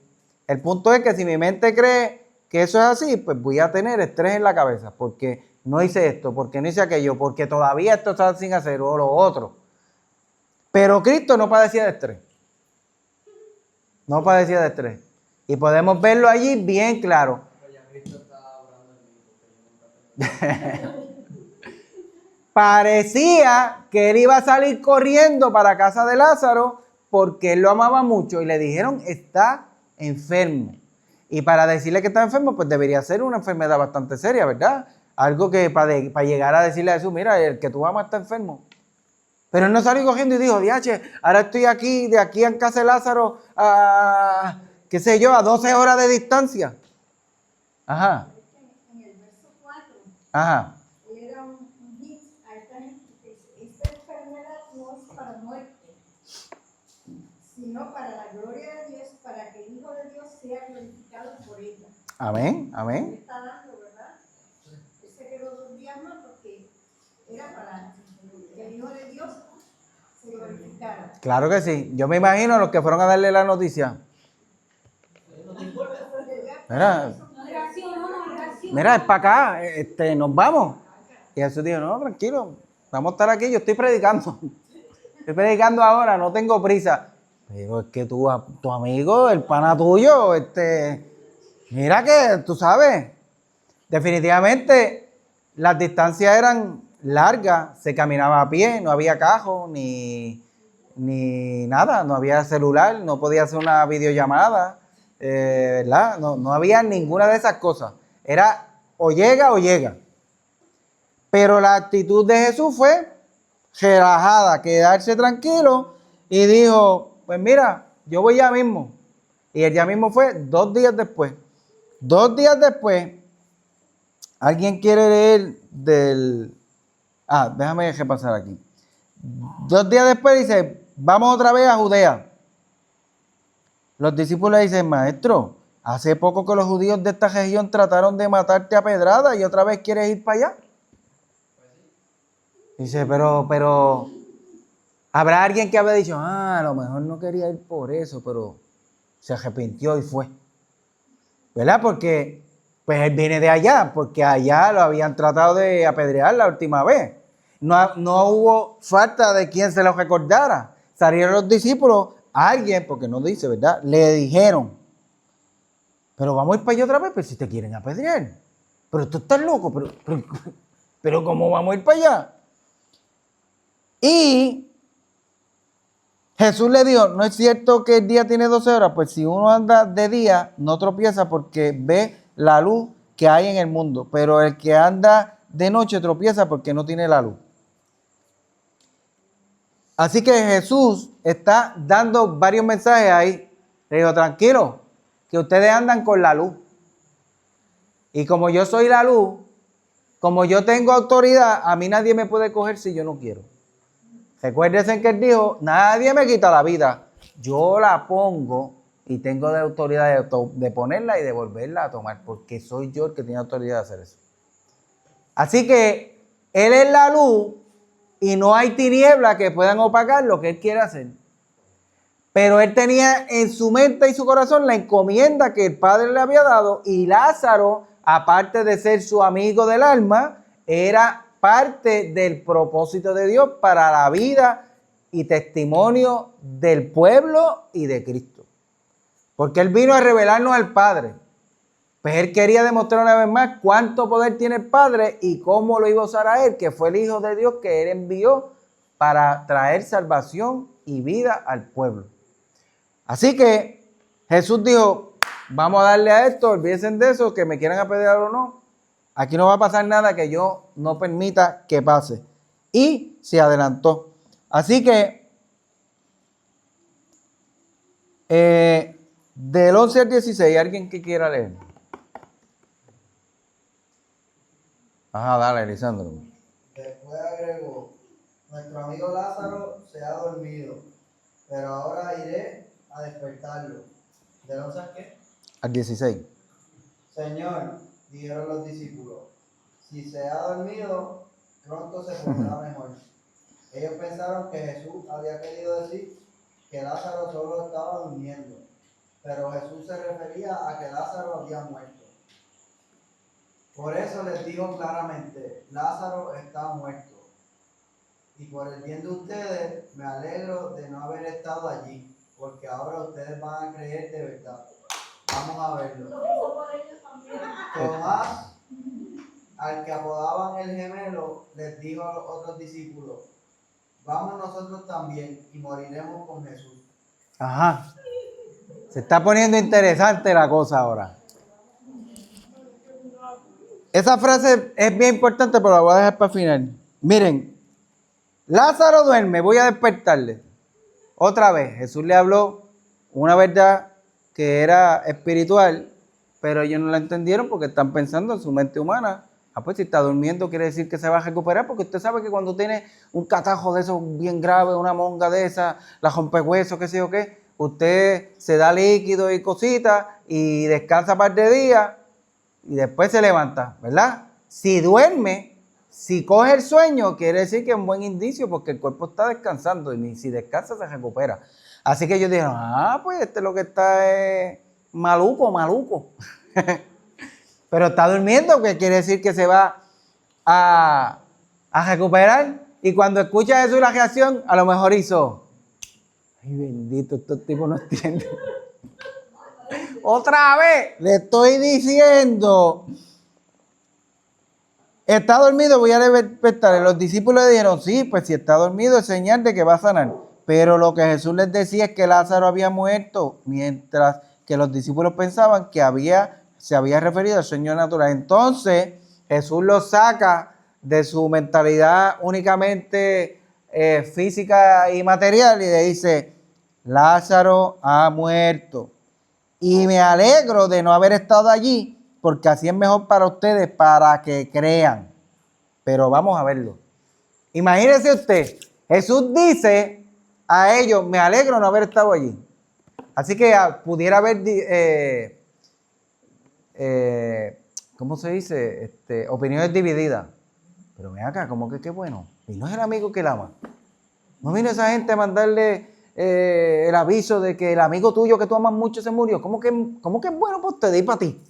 [SPEAKER 1] El punto es que si mi mente cree que eso es así, pues voy a tener estrés en la cabeza, porque no hice esto, porque no hice aquello, porque todavía esto está sin hacer, o lo otro. Pero Cristo no padecía de estrés. No padecía de estrés. Y podemos verlo allí bien claro.
[SPEAKER 3] Pero ya Cristo está hablando de mí, porque yo nunca
[SPEAKER 1] Parecía que él iba a salir corriendo para casa de Lázaro porque él lo amaba mucho y le dijeron está enfermo. Y para decirle que está enfermo, pues debería ser una enfermedad bastante seria, ¿verdad? Algo que para llegar a decirle a Jesús, mira, el que tú amas está enfermo. Pero él no salió cogiendo y dijo, diache, ahora estoy aquí, de aquí en casa de Lázaro, a, qué sé yo, a 12 horas de distancia. Ajá.
[SPEAKER 4] En el verso 4,
[SPEAKER 1] Ajá.
[SPEAKER 4] él era un hit a esta gente que dice, esta enfermedad no es para muerte, sino para la gloria de Dios, para que el Hijo de Dios sea glorificado por ella.
[SPEAKER 1] Amén,
[SPEAKER 4] Él
[SPEAKER 1] amén.
[SPEAKER 4] está dando, ¿verdad? Él se quedó 2 días más porque era para que el Hijo de Dios se glorificara.
[SPEAKER 1] Claro que sí. Yo me imagino los que fueron a darle la noticia. Mira, mira, es para acá, nos vamos. Y Jesús dijo, no, tranquilo, vamos a estar aquí, yo estoy predicando. Estoy predicando ahora, no tengo prisa. Pero es que tu amigo, el pana tuyo, mira que, tú sabes, definitivamente las distancias eran largas, se caminaba a pie, no había cajo, ni nada, no había celular, no podía hacer una videollamada, ¿verdad? No había ninguna de esas cosas. Era o llega o llega. Pero la actitud de Jesús fue relajada, quedarse tranquilo y dijo, pues mira, yo voy ya mismo. Y el ya mismo fue 2 días después. 2 días después, ¿alguien quiere leer del... déjame repasar aquí. 2 días después dice, vamos otra vez a Judea. Los discípulos le dicen, maestro, hace poco que los judíos de esta región trataron de matarte a pedrada y otra vez quieres ir para allá. Dice, pero, habrá alguien que habrá dicho, a lo mejor no quería ir por eso, pero se arrepintió y fue. ¿Verdad? Porque, pues él viene de allá, porque allá lo habían tratado de apedrear la última vez. No hubo falta de quien se lo recordara. Salieron los discípulos, alguien, porque no dice, ¿verdad? Le dijeron, pero vamos a ir para allá otra vez, pero si te quieren apedrear. Pero tú estás loco, pero ¿cómo vamos a ir para allá? Y Jesús le dijo, ¿no es cierto que el día tiene 12 horas? Pues si uno anda de día, no tropieza porque ve la luz que hay en el mundo. Pero el que anda de noche tropieza porque no tiene la luz. Así que Jesús está dando varios mensajes ahí. Le dijo, tranquilo, que ustedes andan con la luz. Y como yo soy la luz, como yo tengo autoridad, a mí nadie me puede coger si yo no quiero. Recuérdense que él dijo, nadie me quita la vida. Yo la pongo y tengo de autoridad de ponerla y de volverla a tomar, porque soy yo el que tiene autoridad de hacer eso. Así que él es la luz y no hay tinieblas que puedan opacar lo que él quiere hacer. Pero él tenía en su mente y su corazón la encomienda que el Padre le había dado, y Lázaro, aparte de ser su amigo del alma, era parte del propósito de Dios para la vida y testimonio del pueblo y de Cristo. Porque él vino a revelarnos al Padre. Pues él quería demostrar una vez más cuánto poder tiene el Padre y cómo lo iba a usar a él, que fue el Hijo de Dios que él envió para traer salvación y vida al pueblo. Así que Jesús dijo, vamos a darle a esto, olvídense de eso, que me quieran apedrear o no. Aquí no va a pasar nada que yo no permita que pase. Y se adelantó. Así que del 11 al 16, ¿alguien que quiera leer? Ajá, dale, Lisandro.
[SPEAKER 3] Después agregó, nuestro amigo Lázaro se ha dormido, pero ahora iré a despertarlo. ¿De 11 a qué?
[SPEAKER 1] Al 16.
[SPEAKER 3] Señor, dijeron los discípulos, si se ha dormido, pronto se pondrá mejor. Ellos pensaron que Jesús había querido decir que Lázaro solo estaba durmiendo, pero Jesús se refería a que Lázaro había muerto. Por eso les digo claramente, Lázaro está muerto. Y por el bien de ustedes, me alegro de no haber estado allí, porque ahora ustedes van a creer de verdad. Vamos a verlo. Tomás, al que apodaban el gemelo, les dijo a los otros discípulos, vamos nosotros también y moriremos con Jesús.
[SPEAKER 1] Ajá. Se está poniendo interesante la cosa ahora. Esa frase es bien importante, pero la voy a dejar para el final. Miren, Lázaro duerme, voy a despertarle. Otra vez, Jesús le habló una verdad que era espiritual, pero ellos no la entendieron porque están pensando en su mente humana. Ah, pues si está durmiendo quiere decir que se va a recuperar, porque usted sabe que cuando tiene un catajo de esos bien grave, una monga de esa, la rompehuesos, qué sé yo qué, usted se da líquido y cositas y descansa un par de días y después se levanta, ¿verdad? Si duerme, si coge el sueño, quiere decir que es un buen indicio porque el cuerpo está descansando y si descansa se recupera. Así que ellos dijeron, pues este lo que está es maluco. Pero está durmiendo, que quiere decir que se va a recuperar. Y cuando escucha eso y la reacción, a lo mejor hizo, ay bendito, estos tipos no entienden. Otra vez, le estoy diciendo, está dormido, voy a despertar. Los discípulos le dijeron, sí, pues si está dormido es señal de que va a sanar. Pero lo que Jesús les decía es que Lázaro había muerto, mientras que los discípulos pensaban que se había referido al sueño natural. Entonces Jesús los saca de su mentalidad únicamente física y material y le dice, Lázaro ha muerto. Y me alegro de no haber estado allí, porque así es mejor para ustedes, para que crean. Pero vamos a verlo. Imagínese usted, Jesús dice a ellos, me alegro de no haber estado allí. Así que pudiera haber, ¿cómo se dice? Opiniones divididas. Pero ven acá, ¿cómo que qué bueno? Y no es el amigo que él ama. No vino esa gente a mandarle el aviso de que el amigo tuyo que tú amas mucho se murió. ¿Cómo que es bueno para ustedes y para ti?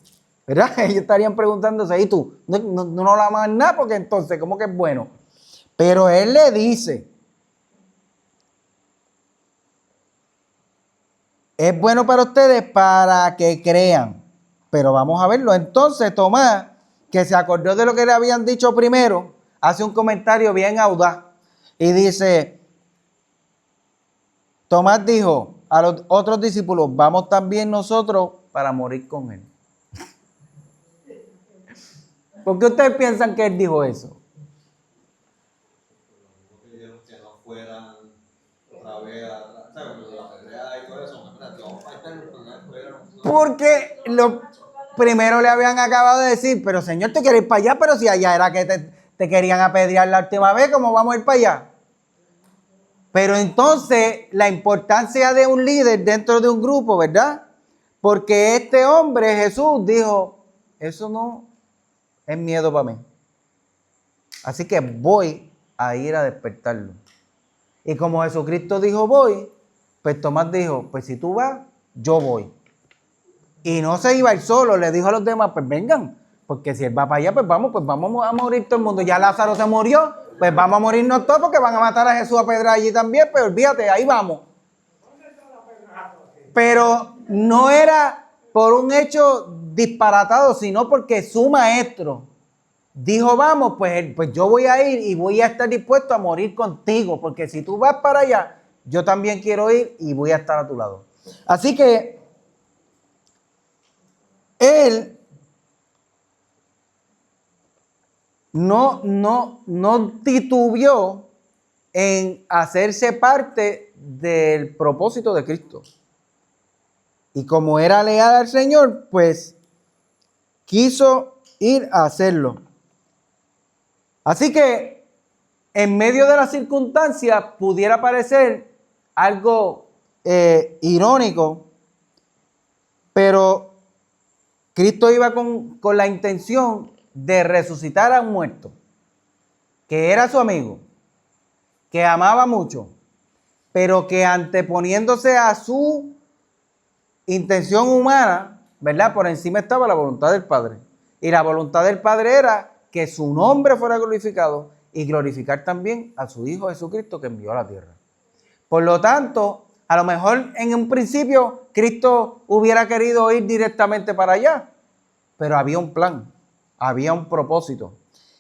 [SPEAKER 1] ¿Verdad? Ellos estarían preguntándose, ¿y tú? No lo amas nada porque entonces, ¿cómo que es bueno? Pero él le dice, es bueno para ustedes para que crean. Pero vamos a verlo. Entonces Tomás, que se acordó de lo que le habían dicho primero, hace un comentario bien audaz y dice, Tomás dijo a los otros discípulos, vamos también nosotros para morir con él. ¿Por qué ustedes piensan que él dijo eso?
[SPEAKER 5] Pidieron que no fueran otra vez a la pelea y todo eso. Vamos a estar fuera.
[SPEAKER 1] Porque lo primero le habían acabado de decir, pero Señor, te quieres ir para allá, pero si allá era que te querían apedrear la última vez, ¿cómo vamos a ir para allá? Pero entonces la importancia de un líder dentro de un grupo, ¿verdad? Porque este hombre, Jesús, dijo, eso no es miedo para mí. Así que voy a ir a despertarlo. Y como Jesucristo dijo voy, pues Tomás dijo, pues si tú vas, yo voy. Y no se iba él solo, le dijo a los demás, pues vengan, porque si él va para allá, pues vamos a morir todo el mundo. Ya Lázaro se murió, pues vamos a morirnos todos porque van a matar a Jesús a pedra allí también, pero olvídate, ahí vamos. Pero no era por un hecho disparatado, sino porque su maestro dijo, vamos, pues yo voy a ir y voy a estar dispuesto a morir contigo, porque si tú vas para allá, yo también quiero ir y voy a estar a tu lado. Así que él no titubeó en hacerse parte del propósito de Cristo. Y como era leal al Señor, pues quiso ir a hacerlo. Así que en medio de las circunstancias pudiera parecer algo irónico, pero Cristo iba con la intención de resucitar a un muerto, que era su amigo, que amaba mucho, pero que anteponiéndose a su intención humana, ¿verdad? Por encima estaba la voluntad del Padre. Y la voluntad del Padre era que su nombre fuera glorificado y glorificar también a su Hijo Jesucristo que envió a la tierra. Por lo tanto, a lo mejor en un principio Cristo hubiera querido ir directamente para allá, pero había un plan, había un propósito.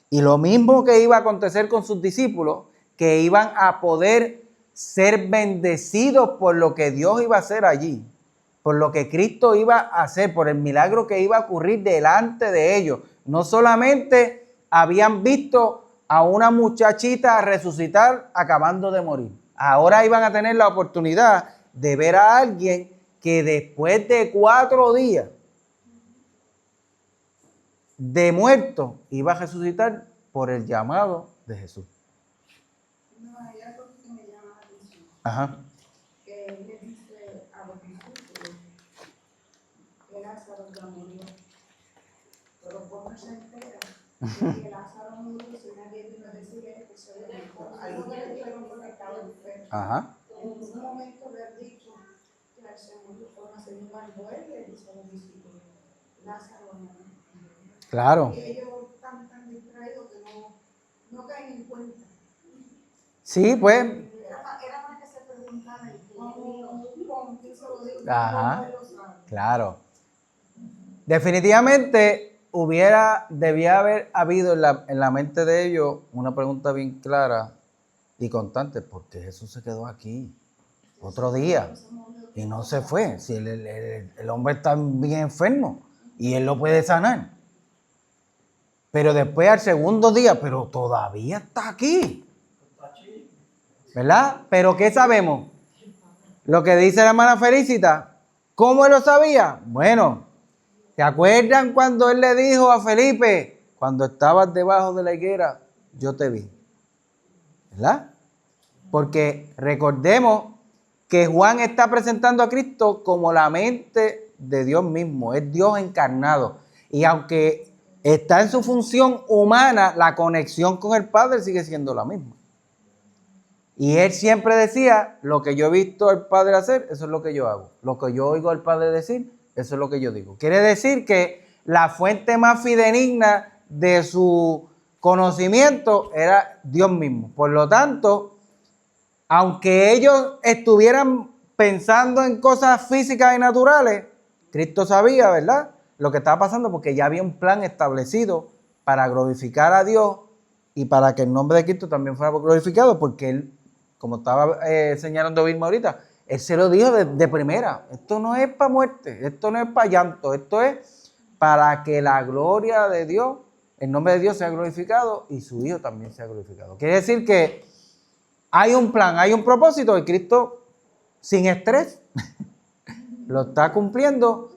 [SPEAKER 1] Y lo mismo que iba a acontecer con sus discípulos, que iban a poder ser bendecidos por lo que Dios iba a hacer allí, por lo que Cristo iba a hacer, por el milagro que iba a ocurrir delante de ellos. No solamente habían visto a una muchachita resucitar acabando de morir. Ahora iban a tener la oportunidad de ver a alguien que después de 4 días de muerto iba a resucitar por el llamado de Jesús.
[SPEAKER 4] No, hay algo que me llama la atención.
[SPEAKER 1] Ajá.
[SPEAKER 4] Que él le dice a los discípulos que Lázaro ya murió. Pero ¿cómo se entera de que Lázaro murió si nadie vino a decirle que se le dijo? Ahí no le dijeron que estaba enfermo.
[SPEAKER 1] Ajá.
[SPEAKER 4] En un momento le han dicho que el Señor con la señora vuelve y dice a los discípulos, Lázaro no.
[SPEAKER 1] Claro.
[SPEAKER 4] Y ellos están tan distraídos que no caen en cuenta.
[SPEAKER 1] Sí, pues.
[SPEAKER 4] Era más que se preguntaran cómo quién se lo dijo.
[SPEAKER 1] Ajá.
[SPEAKER 4] Cómo él lo sabe.
[SPEAKER 1] Claro. Definitivamente debía haber habido en la mente de ellos una pregunta bien clara y constante. ¿Por qué Jesús se quedó aquí otro día y no se fue? Si el hombre está bien enfermo y él lo puede sanar. Pero después al segundo día, pero todavía está aquí. ¿Verdad? Pero ¿qué sabemos? Lo que dice la hermana Felicita. ¿Cómo él lo sabía? Bueno, ¿se acuerdan cuando él le dijo a Felipe, cuando estabas debajo de la higuera, yo te vi? ¿Verdad? Porque recordemos que Juan está presentando a Cristo como la mente de Dios mismo, es Dios encarnado. Y aunque está en su función humana, la conexión con el Padre sigue siendo la misma. Y él siempre decía, lo que yo he visto al Padre hacer, eso es lo que yo hago. Lo que yo oigo al Padre decir, eso es lo que yo digo. Quiere decir que la fuente más fidedigna de su conocimiento era Dios mismo. Por lo tanto, aunque ellos estuvieran pensando en cosas físicas y naturales, Cristo sabía, ¿verdad?, lo que estaba pasando, porque ya había un plan establecido para glorificar a Dios y para que el nombre de Cristo también fuera glorificado, porque él, como estaba señalando Vilma ahorita, Él se lo dijo de primera. Esto no es para muerte, esto no es para llanto, esto es para que la gloria de Dios, el nombre de Dios sea glorificado y su Hijo también sea glorificado. Quiere decir que hay un plan, hay un propósito y Cristo sin estrés lo está cumpliendo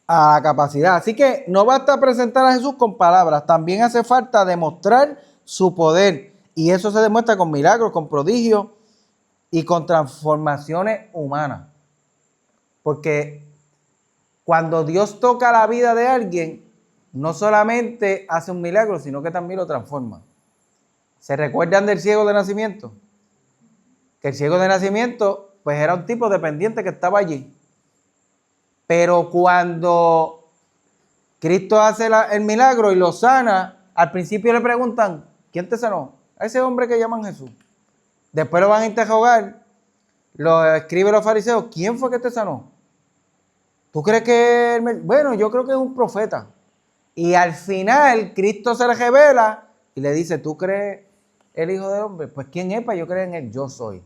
[SPEAKER 1] a capacidad. Así que no basta presentar a Jesús con palabras, también hace falta demostrar su poder. Y eso se demuestra con milagros, con prodigios y con transformaciones humanas. Porque cuando Dios toca la vida de alguien, no solamente hace un milagro, sino que también lo transforma. ¿Se recuerdan del ciego de nacimiento? Que el ciego de nacimiento, pues era un tipo dependiente que estaba allí. Pero cuando Cristo hace el milagro y lo sana, al principio le preguntan, ¿quién te sanó? A ese hombre que llaman Jesús. Después lo van a interrogar, lo escriben los fariseos, ¿quién fue que te sanó? ¿Tú crees que bueno, yo creo que es un profeta? Y al final Cristo se le revela y le dice, ¿tú crees el Hijo del Hombre? Pues ¿quién es para yo creer en él? Yo soy.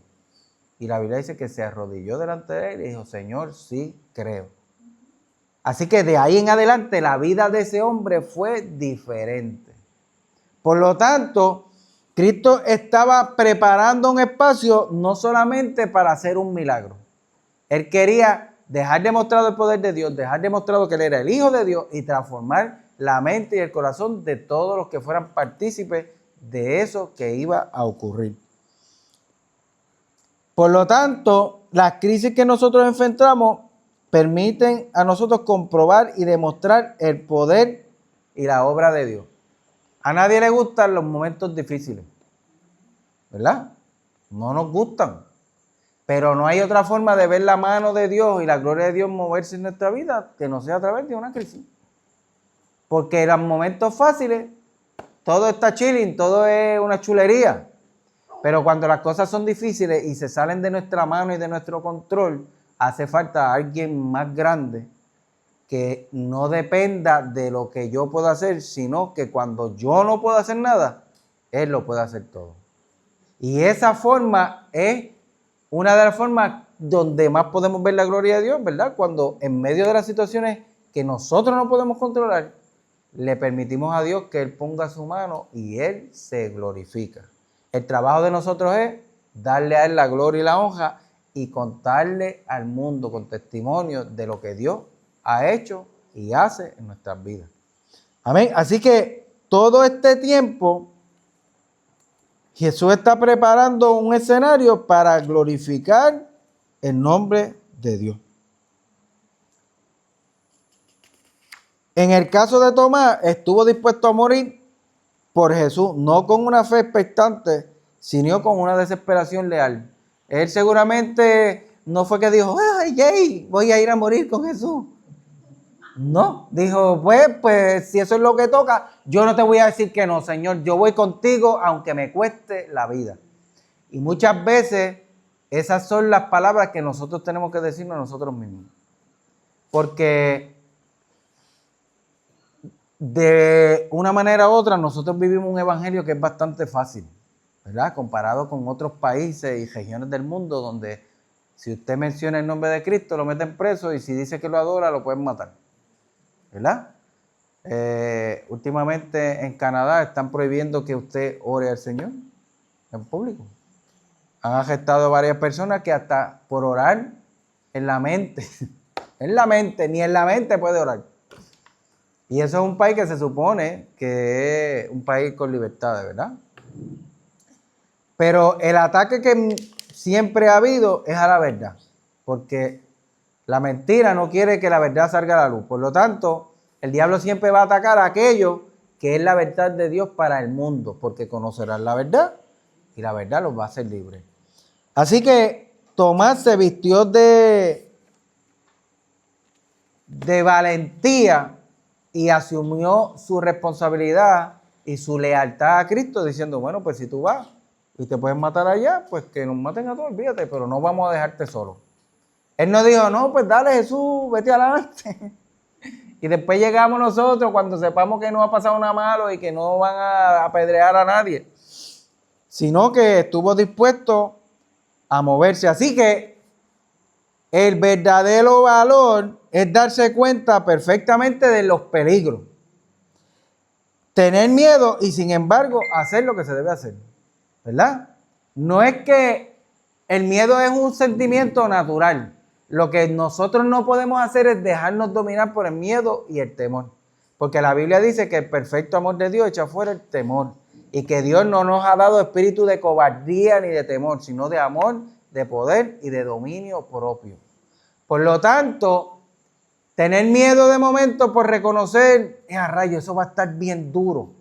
[SPEAKER 1] Y la Biblia dice que se arrodilló delante de él y dijo, Señor, sí creo. Así que de ahí en adelante la vida de ese hombre fue diferente. Por lo tanto, Cristo estaba preparando un espacio no solamente para hacer un milagro. Él quería dejar demostrado el poder de Dios, dejar demostrado que Él era el Hijo de Dios y transformar la mente y el corazón de todos los que fueran partícipes de eso que iba a ocurrir. Por lo tanto, las crisis que nosotros enfrentamos permiten a nosotros comprobar y demostrar el poder y la obra de Dios. A nadie le gustan los momentos difíciles, ¿verdad? No nos gustan. Pero no hay otra forma de ver la mano de Dios y la gloria de Dios moverse en nuestra vida que no sea a través de una crisis. Porque en los momentos fáciles, todo está chilling, todo es una chulería. Pero cuando las cosas son difíciles y se salen de nuestra mano y de nuestro control, hace falta alguien más grande que no dependa de lo que yo pueda hacer, sino que cuando yo no puedo hacer nada, Él lo puede hacer todo. Y esa forma es una de las formas donde más podemos ver la gloria de Dios, ¿verdad? Cuando en medio de las situaciones que nosotros no podemos controlar, le permitimos a Dios que Él ponga su mano y Él se glorifica. El trabajo de nosotros es darle a Él la gloria y la honra y contarle al mundo con testimonio de lo que Dios ha hecho y hace en nuestras vidas. Amén. Así que todo este tiempo Jesús está preparando un escenario para glorificar el nombre de Dios. En el caso de Tomás, estuvo dispuesto a morir por Jesús, no con una fe expectante, sino con una desesperación leal. Él seguramente no fue que dijo, ¡ay, yay! Voy a ir a morir con Jesús. No, dijo, pues si eso es lo que toca, yo no te voy a decir que no, Señor, yo voy contigo aunque me cueste la vida. Y muchas veces esas son las palabras que nosotros tenemos que decirnos a nosotros mismos. Porque de una manera u otra nosotros vivimos un evangelio que es bastante fácil, ¿verdad? Comparado con otros países y regiones del mundo donde si usted menciona el nombre de Cristo lo meten preso y si dice que lo adora lo pueden matar, ¿verdad? Últimamente en Canadá están prohibiendo que usted ore al Señor en público. Han arrestado a varias personas que hasta por orar en la mente, ni en la mente puede orar. Y eso es un país que se supone que es un país con libertad, ¿verdad? Pero el ataque que siempre ha habido es a la verdad, porque la mentira no quiere que la verdad salga a la luz. Por lo tanto, el diablo siempre va a atacar a aquello que es la verdad de Dios para el mundo, porque conocerán la verdad y la verdad los va a hacer libres. Así que Tomás se vistió de valentía y asumió su responsabilidad y su lealtad a Cristo diciendo, bueno, pues si tú vas y te pueden matar allá, pues que nos maten a todos, olvídate, pero no vamos a dejarte solo. Él no dijo, no, pues dale Jesús, vete adelante. Y después llegamos nosotros cuando sepamos que no ha pasado nada malo y que no van a apedrear a nadie. Sino que estuvo dispuesto a moverse. Así que el verdadero valor es darse cuenta perfectamente de los peligros. Tener miedo y sin embargo hacer lo que se debe hacer. ¿Verdad? No es que el miedo es un sentimiento natural. Lo que nosotros no podemos hacer es dejarnos dominar por el miedo y el temor. Porque la Biblia dice que el perfecto amor de Dios echa fuera el temor. Y que Dios no nos ha dado espíritu de cobardía ni de temor, sino de amor, de poder y de dominio propio. Por lo tanto, tener miedo de momento por reconocer, a rayo, eso va a estar bien duro.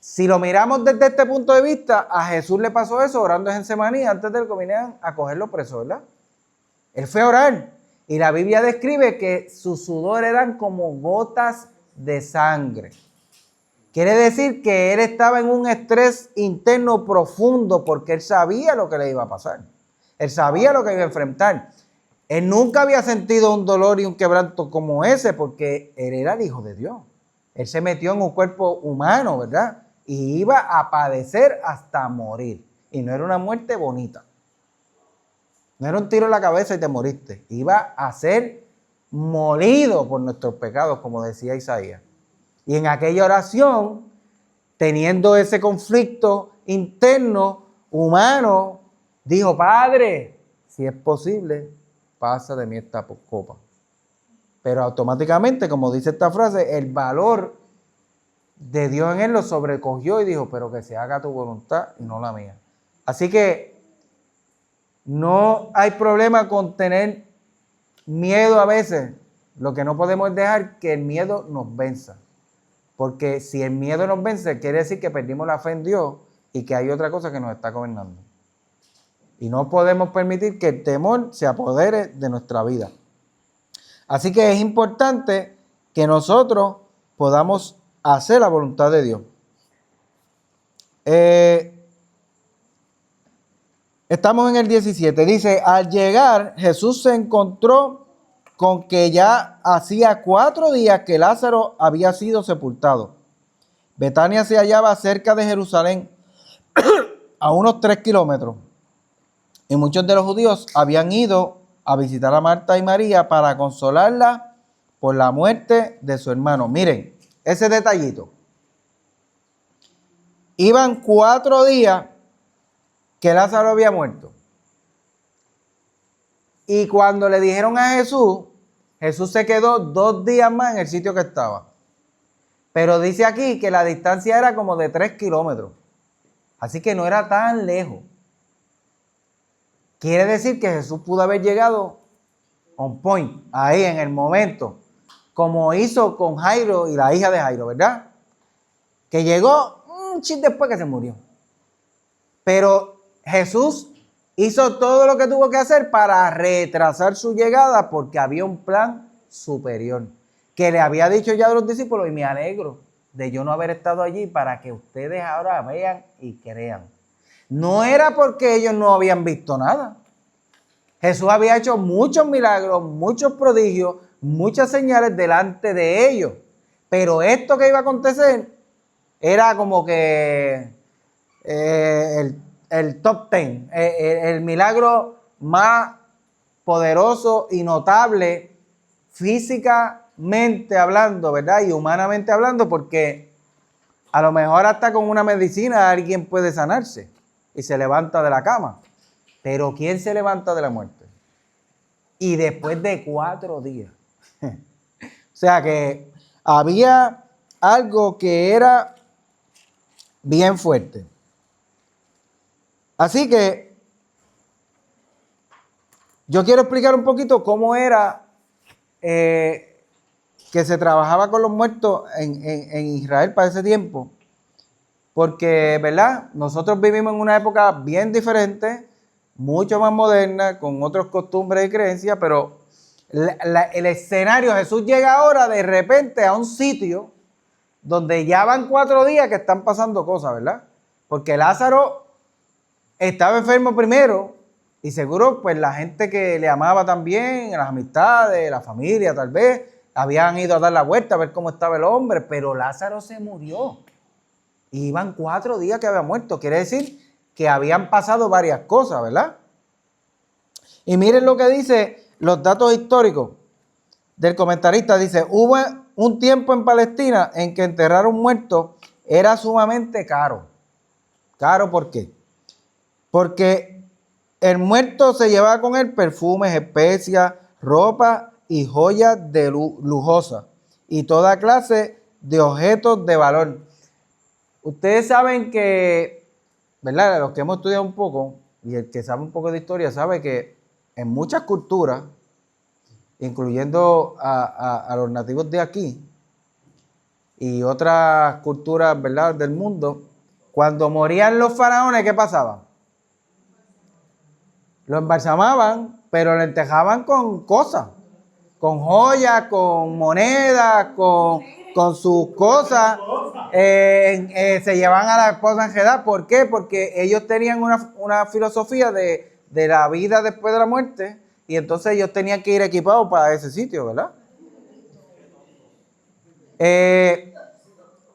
[SPEAKER 1] Si lo miramos desde este punto de vista, a Jesús le pasó eso orando en Getsemaní antes de que vinieran a cogerlo preso, ¿verdad? Él fue a orar y la Biblia describe que su sudor eran como gotas de sangre. Quiere decir que él estaba en un estrés interno profundo porque él sabía lo que le iba a pasar. Él sabía lo que iba a enfrentar. Él nunca había sentido un dolor y un quebranto como ese porque él era el Hijo de Dios. Él se metió en un cuerpo humano, ¿verdad? Y iba a padecer hasta morir. Y no era una muerte bonita. No era un tiro en la cabeza y te moriste. Iba a ser molido por nuestros pecados, como decía Isaías. Y en aquella oración, teniendo ese conflicto interno, humano, dijo, Padre, si es posible, pasa de mí esta copa. Pero automáticamente, como dice esta frase, el valor de Dios en él lo sobrecogió y dijo, pero que se haga tu voluntad y no la mía. Así que no hay problema con tener miedo a veces. Lo que no podemos es dejar que el miedo nos venza. Porque si el miedo nos vence, quiere decir que perdimos la fe en Dios y que hay otra cosa que nos está gobernando. Y no podemos permitir que el temor se apodere de nuestra vida. Así que es importante que nosotros podamos hacer la voluntad de Dios. Estamos en el 17. Dice, al llegar, Jesús se encontró con que ya hacía 4 días que Lázaro había sido sepultado. Betania se hallaba cerca de Jerusalén, a unos 3 kilómetros. Y muchos de los judíos habían ido a visitar a Marta y María para consolarla por la muerte de su hermano. Miren, ese detallito. Iban 4 días que Lázaro había muerto. Y cuando le dijeron a Jesús, Jesús se quedó 2 días más en el sitio que estaba. Pero dice aquí que la distancia era como de 3 kilómetros. Así que no era tan lejos. Quiere decir que Jesús pudo haber llegado on point, ahí en el momento, como hizo con Jairo y la hija de Jairo, ¿verdad? Que llegó un chip después que se murió. Pero Jesús hizo todo lo que tuvo que hacer para retrasar su llegada porque había un plan superior que le había dicho ya a los discípulos, y me alegro de yo no haber estado allí para que ustedes ahora vean y crean. No era porque ellos no habían visto nada. Jesús había hecho muchos milagros, muchos prodigios, muchas señales delante de ellos. Pero esto que iba a acontecer era como que el top 10, el milagro más poderoso y notable físicamente hablando, ¿verdad? Y humanamente hablando, porque a lo mejor hasta con una medicina alguien puede sanarse y se levanta de la cama. Pero ¿quién se levanta de la muerte? Y después de 4 días. O sea que había algo que era bien fuerte. Así que yo quiero explicar un poquito cómo era que se trabajaba con los muertos en Israel para ese tiempo. Porque, ¿verdad? Nosotros vivimos en una época bien diferente, mucho más moderna, con otras costumbres y creencias, pero el escenario, Jesús llega ahora de repente a un sitio donde ya van 4 días que están pasando cosas, ¿verdad? Porque Lázaro estaba enfermo primero y seguro pues la gente que le amaba también, las amistades, la familia tal vez, habían ido a dar la vuelta a ver cómo estaba el hombre, pero Lázaro se murió. Y iban 4 días que había muerto. Quiere decir que habían pasado varias cosas, ¿verdad? Y miren lo que dice los datos históricos del comentarista. Dice, hubo un tiempo en Palestina en que enterrar un muerto era sumamente caro. ¿Caro por qué? Porque el muerto se llevaba con él perfumes, especias, ropa y joyas de lujosas y toda clase de objetos de valor. Ustedes saben que, ¿verdad? Los que hemos estudiado un poco y el que sabe un poco de historia sabe que en muchas culturas, incluyendo a los nativos de aquí y otras culturas, ¿verdad?, del mundo, cuando morían los faraones, ¿qué pasaba? Lo embalsamaban, pero lo entejaban con cosas, con joyas, con monedas, con sus cosas. Se llevaban a la esposa enredada. ¿Por qué? Porque ellos tenían una filosofía de la vida después de la muerte y entonces ellos tenían que ir equipados para ese sitio, ¿verdad?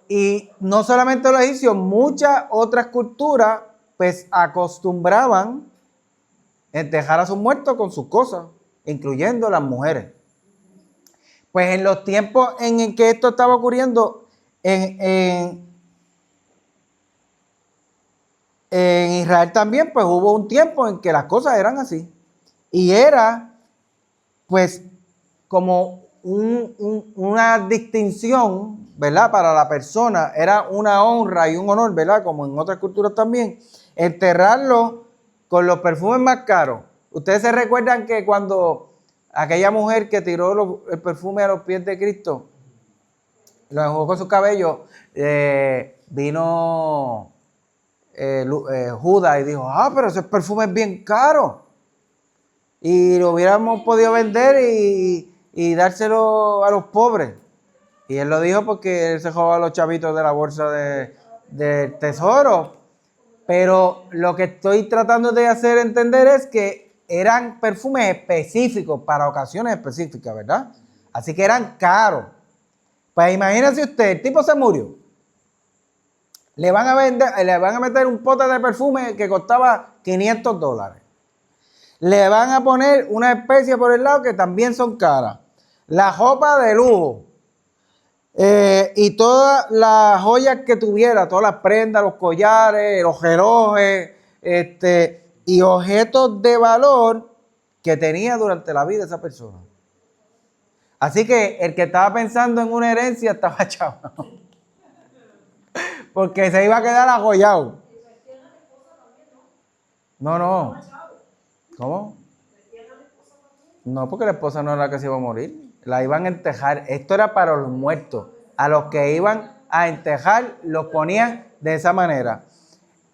[SPEAKER 1] Y no solamente los egipcios, muchas otras culturas pues acostumbraban enterrar a sus muertos con sus cosas, incluyendo las mujeres. Pues en los tiempos en que esto estaba ocurriendo en Israel también, pues hubo un tiempo en que las cosas eran así. Y era pues como una distinción, ¿verdad? Para la persona, era una honra y un honor, ¿verdad? Como en otras culturas también, enterrarlo con los perfumes más caros. Ustedes se recuerdan que cuando aquella mujer que tiró el perfume a los pies de Cristo, lo enjugó con su cabello, vino Judas y dijo, pero ese perfume es bien caro. Y lo hubiéramos podido vender y dárselo a los pobres. Y él lo dijo porque él se robó a los chavitos de la bolsa del tesoro. Pero lo que estoy tratando de hacer entender es que eran perfumes específicos para ocasiones específicas, ¿verdad? Así que eran caros. Pues imagínense usted, el tipo se murió. Le van a meter un pote de perfume que costaba $500. Le van a poner una especie por el lado que también son caras. La ropa de lujo. Y todas las joyas que tuviera, todas las prendas, los collares, los relojes, y objetos de valor que tenía durante la vida de esa persona. Así que el que estaba pensando en una herencia estaba chaval. Porque se iba a quedar agollado. No. ¿Cómo? No, porque la esposa no era la que se iba a morir. La iban a enterrar. Esto era para los muertos. A los que iban a enterrar los ponían de esa manera.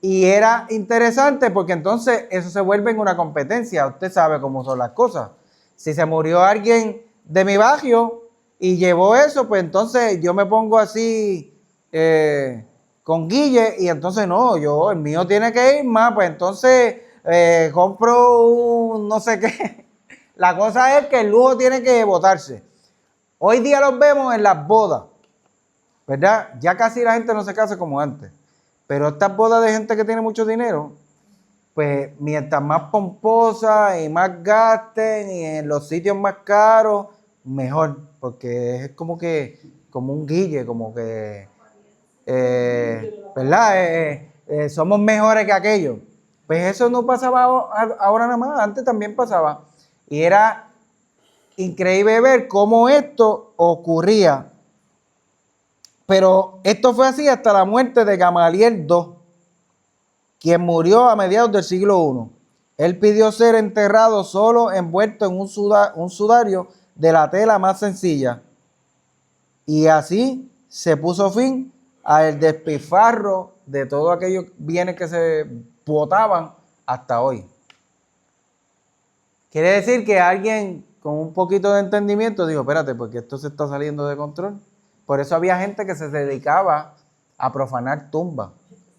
[SPEAKER 1] Y era interesante porque entonces eso se vuelve en una competencia. Usted sabe cómo son las cosas. Si se murió alguien de mi barrio y llevó eso, pues entonces yo me pongo así con Guille y entonces no, el mío tiene que ir más, pues entonces compro un no sé qué. La cosa es que el lujo tiene que botarse. Hoy día los vemos en las bodas, ¿verdad? Ya casi la gente no se casa como antes. Pero estas bodas de gente que tiene mucho dinero, pues mientras más pomposa y más gasten y en los sitios más caros, mejor. Porque es como un guille, como que, ¿verdad? Somos mejores que aquellos. Pues eso no pasaba ahora nada más, antes también pasaba. Y era increíble ver cómo esto ocurría. Pero esto fue así hasta la muerte de Gamaliel II, quien murió a mediados del siglo I. Él pidió ser enterrado solo envuelto en un sudario de la tela más sencilla. Y así se puso fin al despilfarro de todos aquellos bienes que se botaban hasta hoy. Quiere decir que alguien con un poquito de entendimiento dijo, espérate, porque esto se está saliendo de control. Por eso había gente que se dedicaba a profanar tumbas.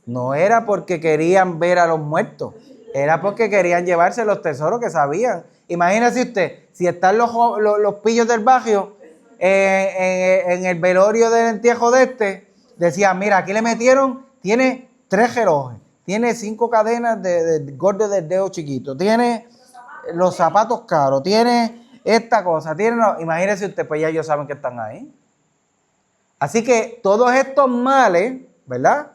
[SPEAKER 1] No era porque querían ver a los muertos, era porque querían llevarse los tesoros que sabían. Imagínese usted, si están los pillos del barrio en el velorio del entierro de decían, mira, aquí le metieron, tiene 3 relojes, tiene 5 cadenas de gordo del dedo chiquito, tiene los zapatos caros, tiene esta cosa, tiene... Imagínese usted, pues ya ellos saben que están ahí. Así que todos estos males, ¿verdad?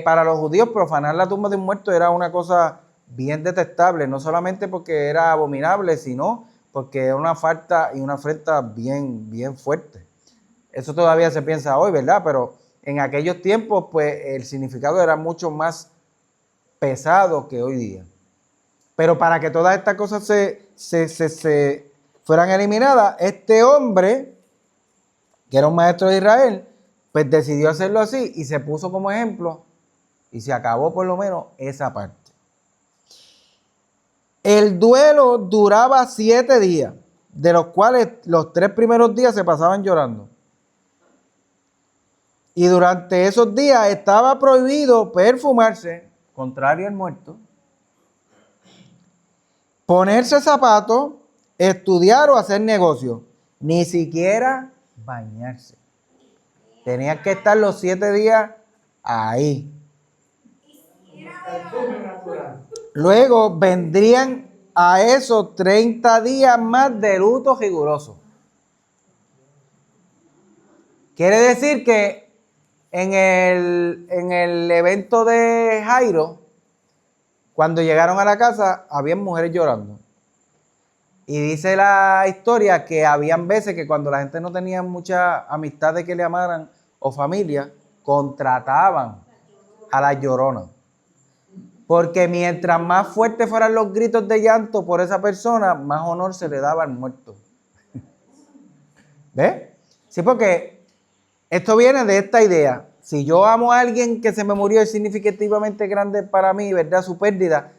[SPEAKER 1] Para los judíos profanar la tumba de un muerto era una cosa bien detestable, no solamente porque era abominable, sino porque era una falta y una afrenta bien, bien fuerte. Eso todavía se piensa hoy, ¿verdad? Pero en aquellos tiempos, pues el significado era mucho más pesado que hoy día. Pero para que todas estas cosas se fueran eliminadas, este hombre, que era un maestro de Israel, pues decidió hacerlo así y se puso como ejemplo y se acabó por lo menos esa parte. El duelo duraba 7 días, de los cuales los 3 primeros días se pasaban llorando. Y durante esos días estaba prohibido perfumarse, contrario al muerto, ponerse zapatos, estudiar o hacer negocio, ni siquiera bañarse. Tenían que estar los 7 días ahí. Luego vendrían a esos 30 días más de luto riguroso. Quiere decir que en el evento de Jairo, cuando llegaron a la casa, habían mujeres llorando. Y dice la historia que habían veces que cuando la gente no tenía mucha amistad de que le amaran o familia, contrataban a la llorona. Porque mientras más fuertes fueran los gritos de llanto por esa persona, más honor se le daba al muerto. ¿Ves? Sí, porque esto viene de esta idea. Si yo amo a alguien que se me murió es significativamente grande para mí, ¿verdad? Su pérdida,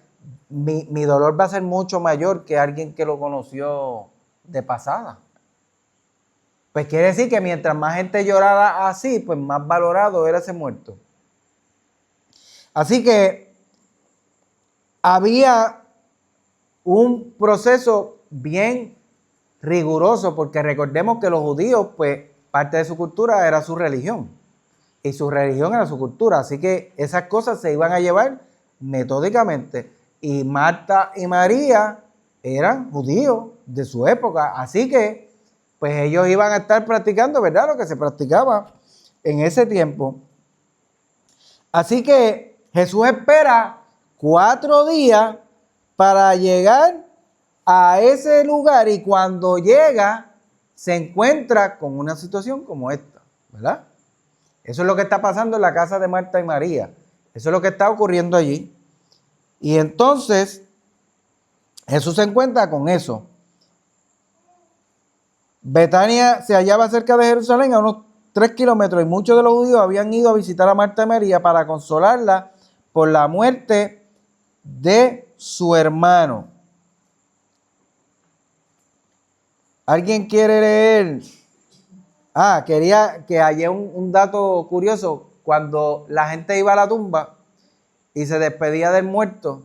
[SPEAKER 1] mi dolor va a ser mucho mayor que alguien que lo conoció de pasada. Pues quiere decir que mientras más gente llorara así, pues más valorado era ese muerto. Así que había un proceso bien riguroso, porque recordemos que los judíos, pues parte de su cultura era su religión. Y su religión era su cultura. Así que esas cosas se iban a llevar metódicamente. Y Marta y María eran judíos de su época. Así que, pues ellos iban a estar practicando, ¿verdad? Lo que se practicaba en ese tiempo. Así que Jesús espera 4 días para llegar a ese lugar. Y cuando llega, se encuentra con una situación como esta, ¿verdad? Eso es lo que está pasando en la casa de Marta y María. Eso es lo que está ocurriendo allí. Y entonces Jesús se encuentra con eso. Betania se hallaba cerca de Jerusalén, a unos 3 kilómetros, y muchos de los judíos habían ido a visitar a Marta y María para consolarla por la muerte de su hermano. ¿Alguien quiere leer? Quería que haya un dato curioso. Cuando la gente iba a la tumba y se despedía del muerto,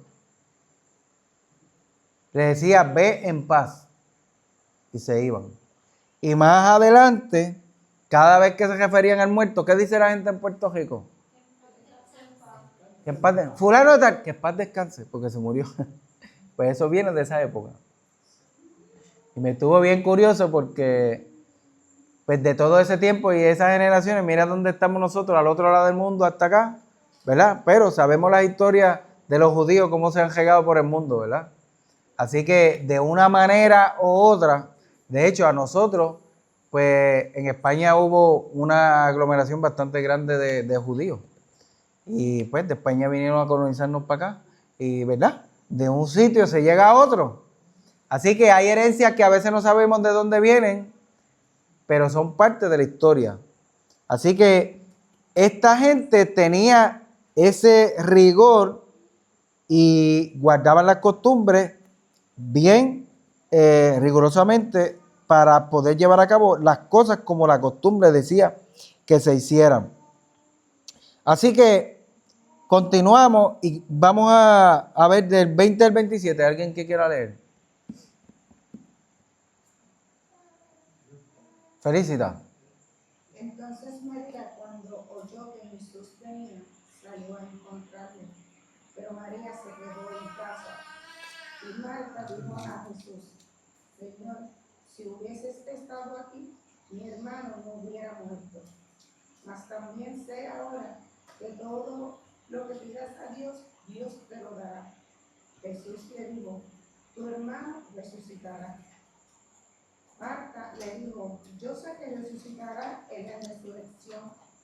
[SPEAKER 1] le decía, ve en paz. Y se iban. Y más adelante, cada vez que se referían al muerto, ¿qué dice la gente en Puerto Rico? Que en paz descanse. Fulano tal, que en paz descanse, porque se murió. Pues eso viene de esa época. Y me estuvo bien curioso porque, pues de todo ese tiempo y esas generaciones, mira dónde estamos nosotros, al otro lado del mundo, hasta acá, ¿verdad? Pero sabemos la historia de los judíos, cómo se han regado por el mundo, ¿verdad? Así que de una manera u otra, de hecho a nosotros, pues en España hubo una aglomeración bastante grande de judíos. Y pues de España vinieron a colonizarnos para acá. Y ¿verdad? De un sitio se llega a otro. Así que hay herencias que a veces no sabemos de dónde vienen, pero son parte de la historia. Así que esta gente tenía ese rigor y guardaban las costumbres bien rigurosamente para poder llevar a cabo las cosas como la costumbre decía que se hicieran. Así que continuamos y vamos a ver del 20 al 27. ¿Alguien que quiera leer? Felicita.
[SPEAKER 4] Entonces María, cuando oyó que Jesús venía, salió a encontrarle, pero María se quedó en casa. Y Marta dijo a Jesús, Señor, si hubieses estado aquí, mi hermano no hubiera muerto. Mas también sé ahora que todo lo que pidas a Dios, Dios te lo dará. Jesús le dijo, tu hermano resucitará. Marta le dijo, yo sé que resucitará en la resurrección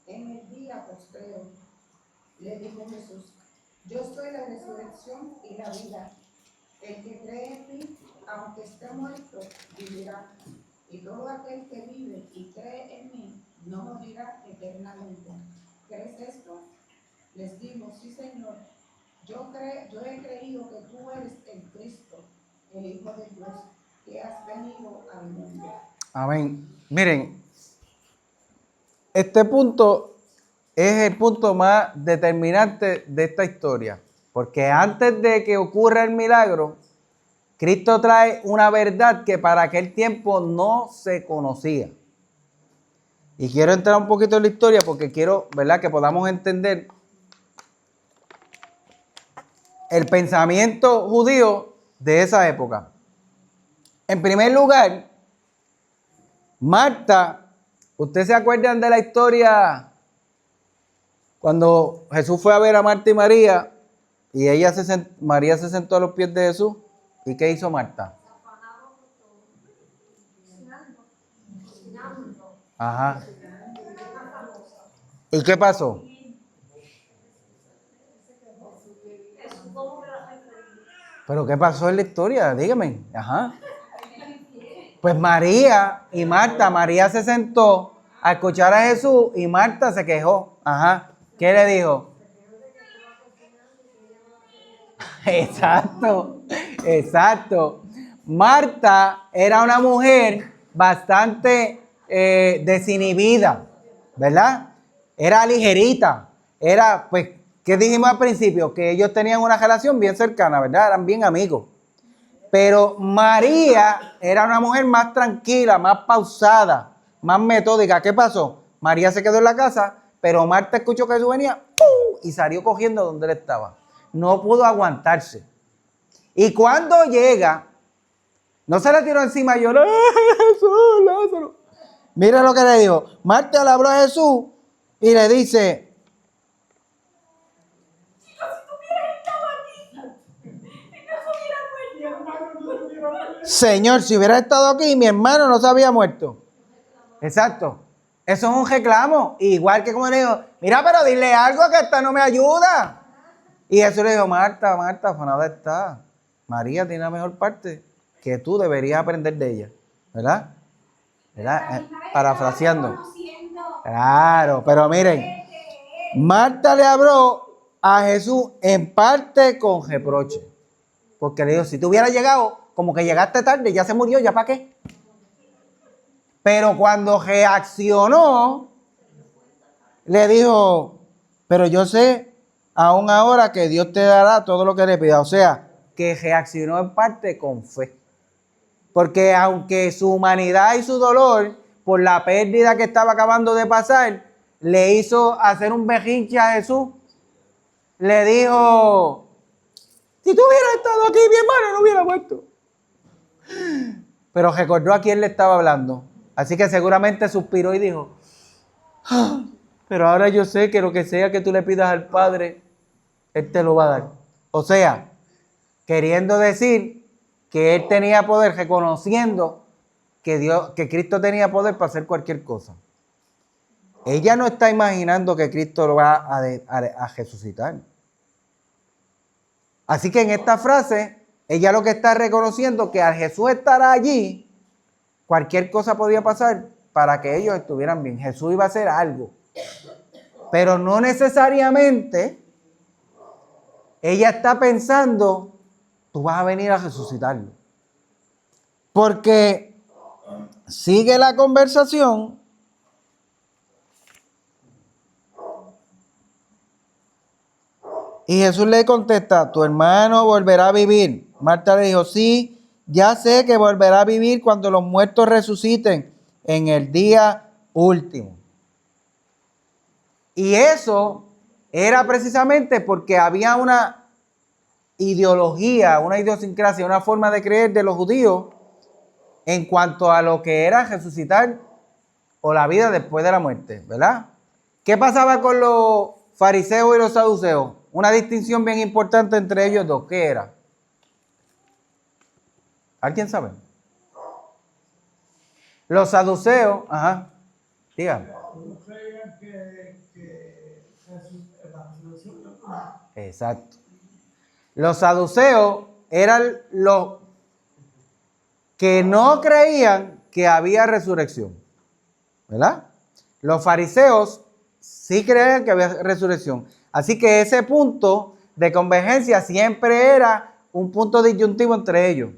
[SPEAKER 4] en el día postrero. Le dijo Jesús, yo soy la resurrección y la vida. El que cree en mí, aunque esté muerto, vivirá. Y todo aquel que vive y cree en mí, no morirá eternamente. ¿Crees esto? Les digo, sí, Señor. Yo he creído que tú eres el Cristo, el Hijo de Dios, que has venido al mundo.
[SPEAKER 1] Amén. Miren, este punto es el punto más determinante de esta historia, porque antes de que ocurra el milagro, Cristo trae una verdad que para aquel tiempo no se conocía. Y quiero entrar un poquito en la historia porque quiero, ¿verdad?, que podamos entender el pensamiento judío de esa época. En primer lugar, Marta, ¿ustedes se acuerdan de la historia cuando Jesús fue a ver a Marta y María y María se sentó a los pies de Jesús? ¿Y qué hizo Marta? Ajá. ¿Y qué pasó? ¿Pero qué pasó en la historia? Dígame. Ajá. Pues María y Marta, María se sentó a escuchar a Jesús y Marta se quejó. Ajá. ¿Qué le dijo? Exacto, exacto. Marta era una mujer bastante desinhibida, ¿verdad? Era ligerita. Era, pues, ¿qué dijimos al principio? Que ellos tenían una relación bien cercana, ¿verdad? Eran bien amigos. Pero María era una mujer más tranquila, más pausada, más metódica. ¿Qué pasó? María se quedó en la casa, pero Marta escuchó que Jesús venía ¡pum! Y salió cogiendo donde él estaba. No pudo aguantarse. Y cuando llega, no se le tiró encima y lloró. Jesús, Lázaro. Mira lo que le dijo. Marta le habló a Jesús y le dice, Señor, si hubiera estado aquí, mi hermano no se había muerto. Exacto. Eso es un reclamo. Igual que como le digo, mira, pero dile algo que esta no me ayuda. Y Jesús le dijo, Marta, Marta, afanada está. María tiene la mejor parte que tú deberías aprender de ella. ¿Verdad? ¿Verdad? Parafraseando. Claro, pero miren, Marta le habló a Jesús en parte con reproche. Porque le dijo, si tú hubieras llegado, como que llegaste tarde, ya se murió, ¿ya para qué? Pero cuando reaccionó, le dijo, pero yo sé, aún ahora que Dios te dará todo lo que le pida. O sea, que reaccionó en parte con fe. Porque aunque su humanidad y su dolor por la pérdida que estaba acabando de pasar, le hizo hacer un berrinche a Jesús, le dijo, si tú hubieras estado aquí, mi hermano no hubiera muerto. Pero recordó a quién le estaba hablando. Así que seguramente suspiró y dijo, pero ahora yo sé que lo que sea que tú le pidas al Padre, Él te lo va a dar. O sea, queriendo decir que Él tenía poder, reconociendo que Cristo tenía poder para hacer cualquier cosa. Ella no está imaginando que Cristo lo va a resucitar. Así que en esta frase, ella lo que está reconociendo que al Jesús estar allí, cualquier cosa podía pasar para que ellos estuvieran bien. Jesús iba a hacer algo. Pero no necesariamente ella está pensando, tú vas a venir a resucitarlo. Porque sigue la conversación. Y Jesús le contesta, tu hermano volverá a vivir. Marta le dijo, sí, ya sé que volverá a vivir cuando los muertos resuciten en el día último. Y eso era precisamente porque había una ideología, una idiosincrasia, una forma de creer de los judíos en cuanto a lo que era resucitar o la vida después de la muerte, ¿verdad? ¿Qué pasaba con los fariseos y los saduceos? Una distinción bien importante entre ellos dos. ¿Qué era? ¿Alguien sabe? Los saduceos, ajá, dígame.
[SPEAKER 6] No creían que la resurrección no ocurría.
[SPEAKER 1] Exacto. Los saduceos eran los que no creían que había resurrección, ¿verdad? Los fariseos sí creían que había resurrección. Así que ese punto de convergencia siempre era un punto disyuntivo entre ellos.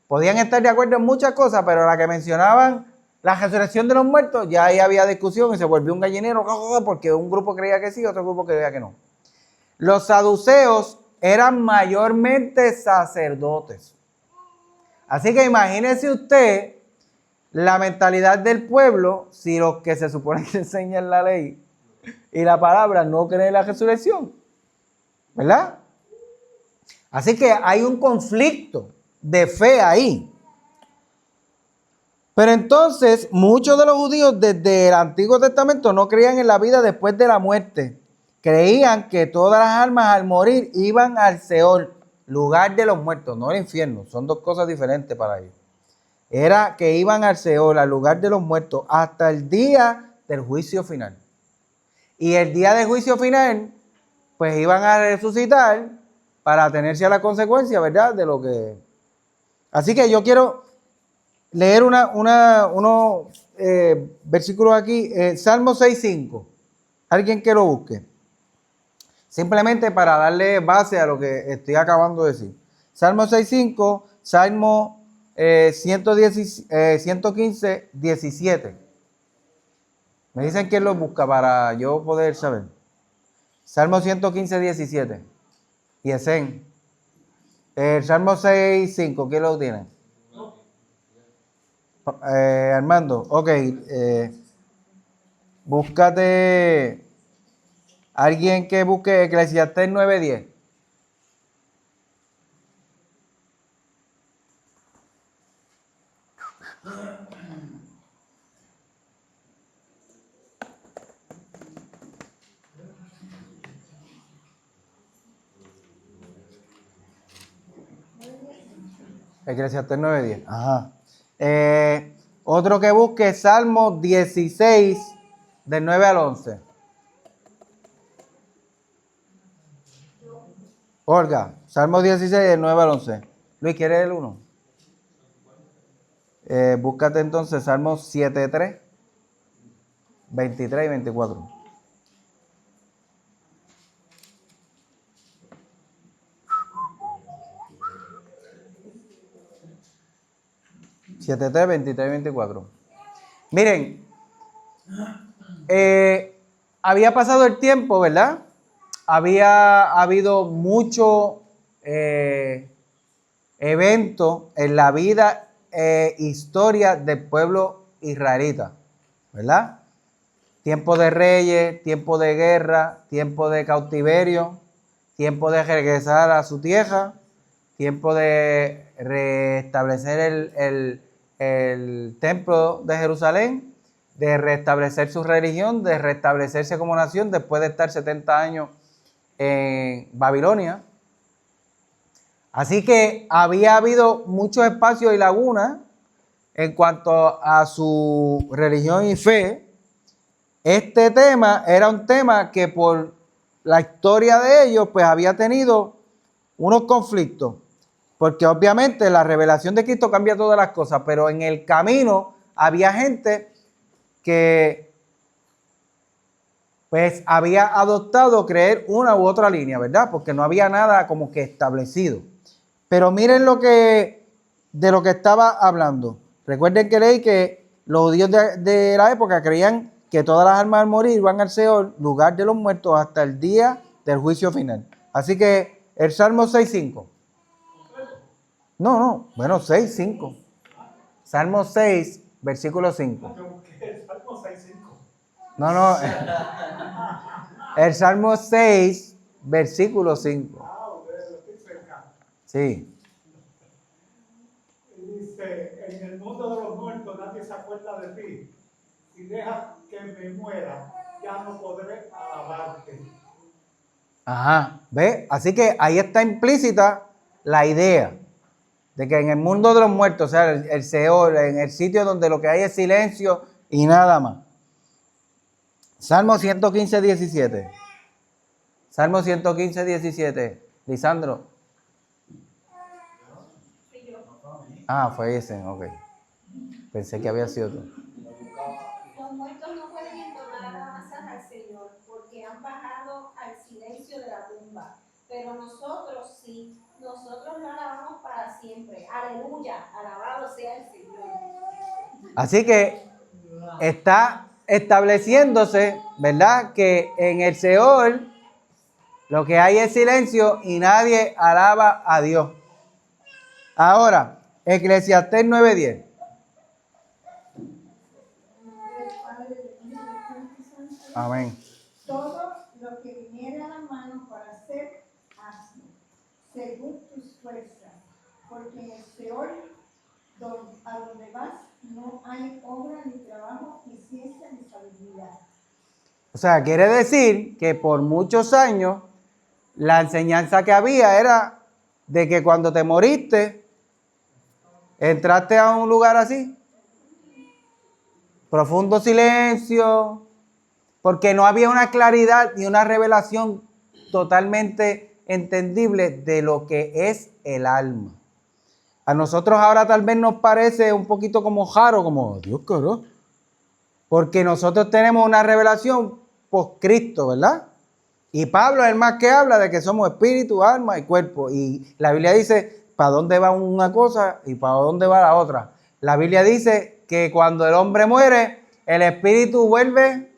[SPEAKER 1] Podían estar de acuerdo en muchas cosas, pero la que mencionaban la resurrección de los muertos, ya ahí había discusión y se volvió un gallinero porque un grupo creía que sí, otro grupo creía que no. Los saduceos eran mayormente sacerdotes. Así que imagínese usted la mentalidad del pueblo si los que se supone que enseñan la ley y la palabra no creen en la resurrección, ¿verdad? Así que hay un conflicto de fe ahí. Pero entonces muchos de los judíos desde el Antiguo Testamento no creían en la vida después de la muerte. Creían que todas las almas al morir iban al Seol, lugar de los muertos, no al infierno. Son dos cosas diferentes para ellos. Era que iban al Seol, al lugar de los muertos, hasta el día del juicio final. Y el día del juicio final, pues iban a resucitar para atenerse a la consecuencia, ¿verdad? De lo que... Así que yo quiero leer unos versículos aquí. Salmo 6.5. Alguien que lo busque. Simplemente para darle base a lo que estoy acabando de decir. Salmo 6.5, Salmo 115, 17. Me dicen quién lo busca para yo poder saber. Salmo 115, 17. Y Esen. El Salmo 6.5, ¿quién lo tiene? Armando, ok. Búscate alguien que busque Eclesiastés 9:10. Eclesiastés 9:10. Ajá. Otro que busque Salmo 16, del 9 al 11. Olga, Salmo 16, del 9 al 11. Luis, ¿quieres el 1? Búscate entonces Salmo 7:3, 23 y 24. (7:3, 23 y 24). Miren, había pasado el tiempo, ¿verdad? Había habido mucho evento en la vida historia del pueblo israelita, ¿verdad? Tiempo de reyes, tiempo de guerra, tiempo de cautiverio, tiempo de regresar a su tierra, tiempo de restablecer el templo de Jerusalén, de restablecer su religión, de restablecerse como nación después de estar 70 años en Babilonia. Así que había habido muchos espacios y lagunas en cuanto a su religión y fe. Este tema era un tema que por la historia de ellos pues había tenido unos conflictos, porque obviamente la revelación de Cristo cambia todas las cosas, pero en el camino había gente que pues había adoptado creer una u otra línea, ¿verdad? Porque no había nada como que establecido. Pero miren de lo que estaba hablando. Recuerden que leí que los judíos de la época creían que todas las almas al morir van al Seol, lugar de los muertos, hasta el día del juicio final. Así que el Salmo 6.5. No, bueno, 6.5. Salmo 6, versículo 5.
[SPEAKER 6] Yo busqué el Salmo 6.5.
[SPEAKER 1] No. El Salmo 6, versículo 5.
[SPEAKER 6] Ah, ok, estoy cerca.
[SPEAKER 1] Sí.
[SPEAKER 6] Y dice, en el mundo de los muertos nadie se acuerda de ti. Si dejas que me muera, ya no podré alabarte.
[SPEAKER 1] Ajá, ¿ve? Así que ahí está implícita la idea de que en el mundo de los muertos, o sea, el Seol, en el sitio donde lo que hay es silencio y nada más. Salmo 115, 17. Salmo 115, 17. Lisandro.
[SPEAKER 2] Y yo,
[SPEAKER 1] Ah, fue ese, ok. Pensé que había sido tú.
[SPEAKER 2] los muertos no pueden entonar alabanzas al Señor porque han bajado al silencio de la tumba. Pero nosotros sí, nosotros lo alabamos para siempre. Aleluya, alabado sea el Señor.
[SPEAKER 1] Así que está estableciéndose, ¿verdad? Que en el Seol lo que hay es silencio y nadie alaba a Dios. Ahora, Eclesiastés 9:10.
[SPEAKER 4] Padre del Hijo y del Espíritu Santo,
[SPEAKER 1] Amén.
[SPEAKER 4] todo lo que viniere a la mano para hacer, hazlo, según tus fuerzas, porque en el Seol, a donde vas, no hay obra, ni trabajo, ni ciencia, ni sabiduría.
[SPEAKER 1] O sea, quiere decir que por muchos años la enseñanza que había era de que cuando te moriste, entraste a un lugar así, profundo silencio, porque no había una claridad ni una revelación totalmente entendible de lo que es el alma. A nosotros ahora tal vez nos parece un poquito como raro, como Dios caro, porque nosotros tenemos una revelación post Cristo, ¿verdad? Y Pablo es el más que habla de que somos espíritu, alma y cuerpo. Y la Biblia dice para dónde va una cosa y para dónde va la otra. La Biblia dice que cuando el hombre muere, el espíritu vuelve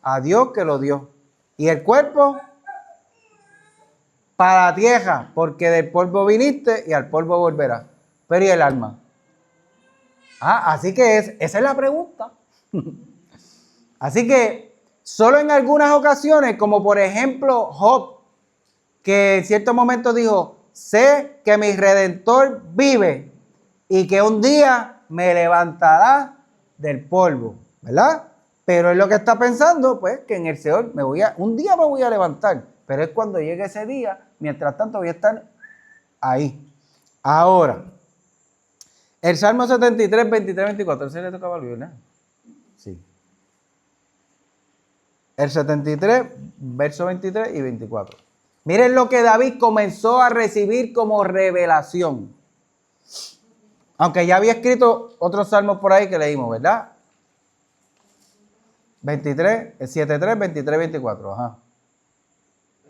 [SPEAKER 1] a Dios que lo dio. Y el cuerpo para la tierra, porque del polvo viniste y al polvo volverás. Pero ¿y el alma? Así que esa es la pregunta. Así que solo en algunas ocasiones, como por ejemplo Job, que en cierto momento dijo, sé que mi Redentor vive y que un día me levantará del polvo, ¿verdad? Pero es lo que está pensando, pues, que en el Seol un día me voy a levantar, pero es cuando llegue ese día, mientras tanto voy a estar ahí. Ahora, el Salmo 73, 23, 24, ¿ese le tocaba al ¿verdad? Sí. El 73, verso 23 y 24. Miren lo que David comenzó a recibir como revelación. Aunque ya había escrito otros salmos por ahí que leímos, ¿verdad? 23, 7:3, 23, 24. Ajá.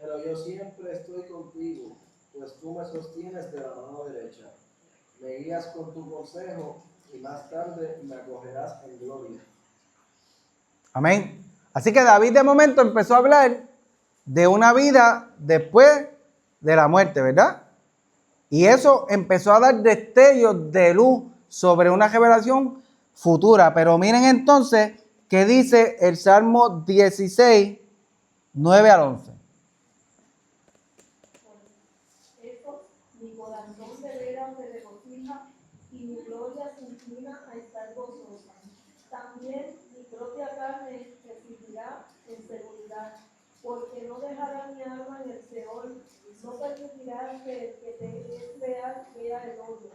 [SPEAKER 7] Pero yo siempre estoy contigo, pues tú me sostienes de la mano derecha. Me guías con tu consejo y más tarde me acogerás en gloria.
[SPEAKER 1] Amén. Así que David de momento empezó a hablar de una vida después de la muerte, ¿verdad? Y eso empezó a dar destellos de luz sobre una revelación futura. Pero miren entonces qué dice el Salmo 16, 9 al 11.
[SPEAKER 8] Eso, mi corazón de veras se regocija y mi gloria se inclina a estar gozosa. También mi propia carne recibirá en seguridad, porque no dejará mi alma en el Seol, no permitirá que el que te es real vea el hoyo.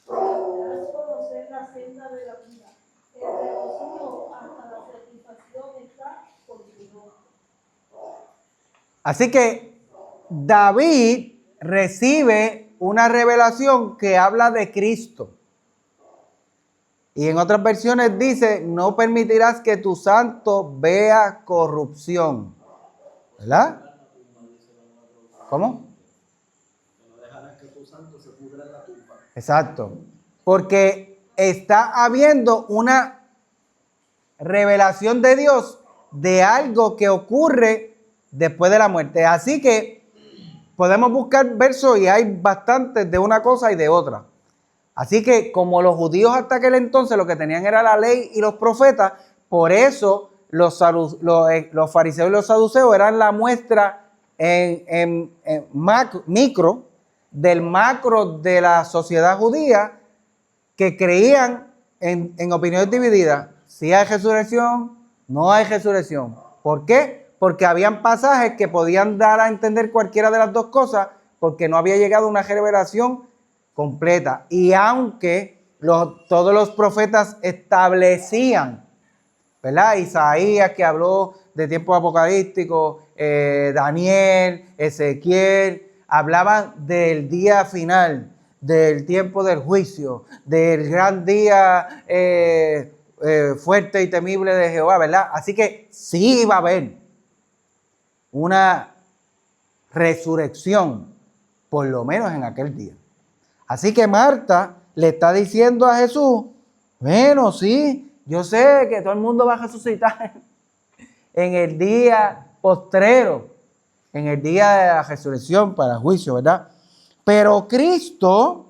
[SPEAKER 8] Harás conocer la senda de la vida. El regocijo hasta la satisfacción está contigo.
[SPEAKER 1] Así que David recibe una revelación que habla de Cristo. Y en otras versiones dice, no permitirás que tu santo vea corrupción. ¿Verdad? ¿Cómo?
[SPEAKER 7] No dejarás que tu santo se pudra en la tumba.
[SPEAKER 1] Exacto. Porque está habiendo una revelación de Dios de algo que ocurre después de la muerte. Así que podemos buscar versos y hay bastantes de una cosa y de otra. Así que como los judíos hasta aquel entonces lo que tenían era la ley y los profetas, por eso los fariseos y los saduceos eran la muestra en micro del macro de la sociedad judía que creían en opiniones divididas. Si hay resurrección, no hay resurrección. ¿Por qué? Porque habían pasajes que podían dar a entender cualquiera de las dos cosas, porque no había llegado una revelación completa. Y aunque todos los profetas establecían, ¿verdad? Isaías, que habló de tiempos apocalípticos, Daniel, Ezequiel, hablaban del día final, del tiempo del juicio, del gran día fuerte y temible de Jehová, ¿verdad? Así que sí iba a haber una resurrección, por lo menos en aquel día. Así que Marta le está diciendo a Jesús, bueno, sí, yo sé que todo el mundo va a resucitar en el día postrero, en el día de la resurrección para juicio, ¿verdad? Pero Cristo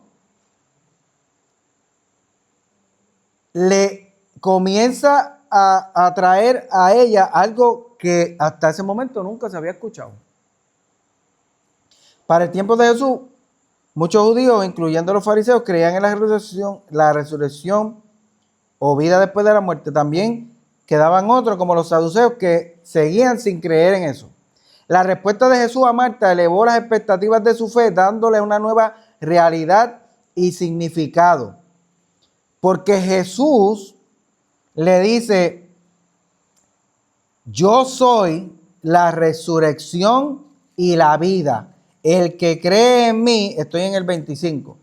[SPEAKER 1] le comienza a traer a ella algo que hasta ese momento nunca se había escuchado. Para el tiempo de Jesús, muchos judíos, incluyendo los fariseos, creían en la resurrección o vida después de la muerte. También quedaban otros, como los saduceos, que seguían sin creer en eso. La respuesta de Jesús a Marta elevó las expectativas de su fe, dándole una nueva realidad y significado. Porque Jesús le dice, yo soy la resurrección y la vida. El que cree en mí, estoy en el 25,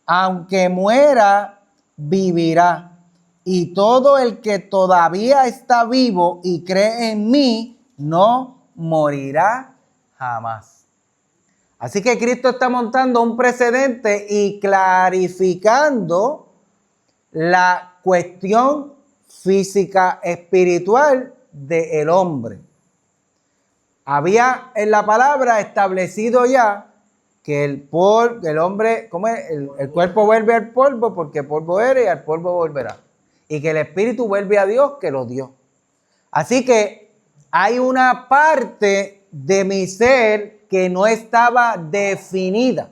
[SPEAKER 1] aunque muera, vivirá. Y todo el que todavía está vivo y cree en mí, no morirá jamás. Así que Cristo está montando un precedente y clarificando la cuestión física espiritual del hombre. Había en la palabra establecido ya que el hombre, ¿cómo es? El cuerpo vuelve al polvo porque polvo eres y al polvo volverá. Y que el espíritu vuelve a Dios que lo dio. Así que hay una parte de mi ser que no estaba definida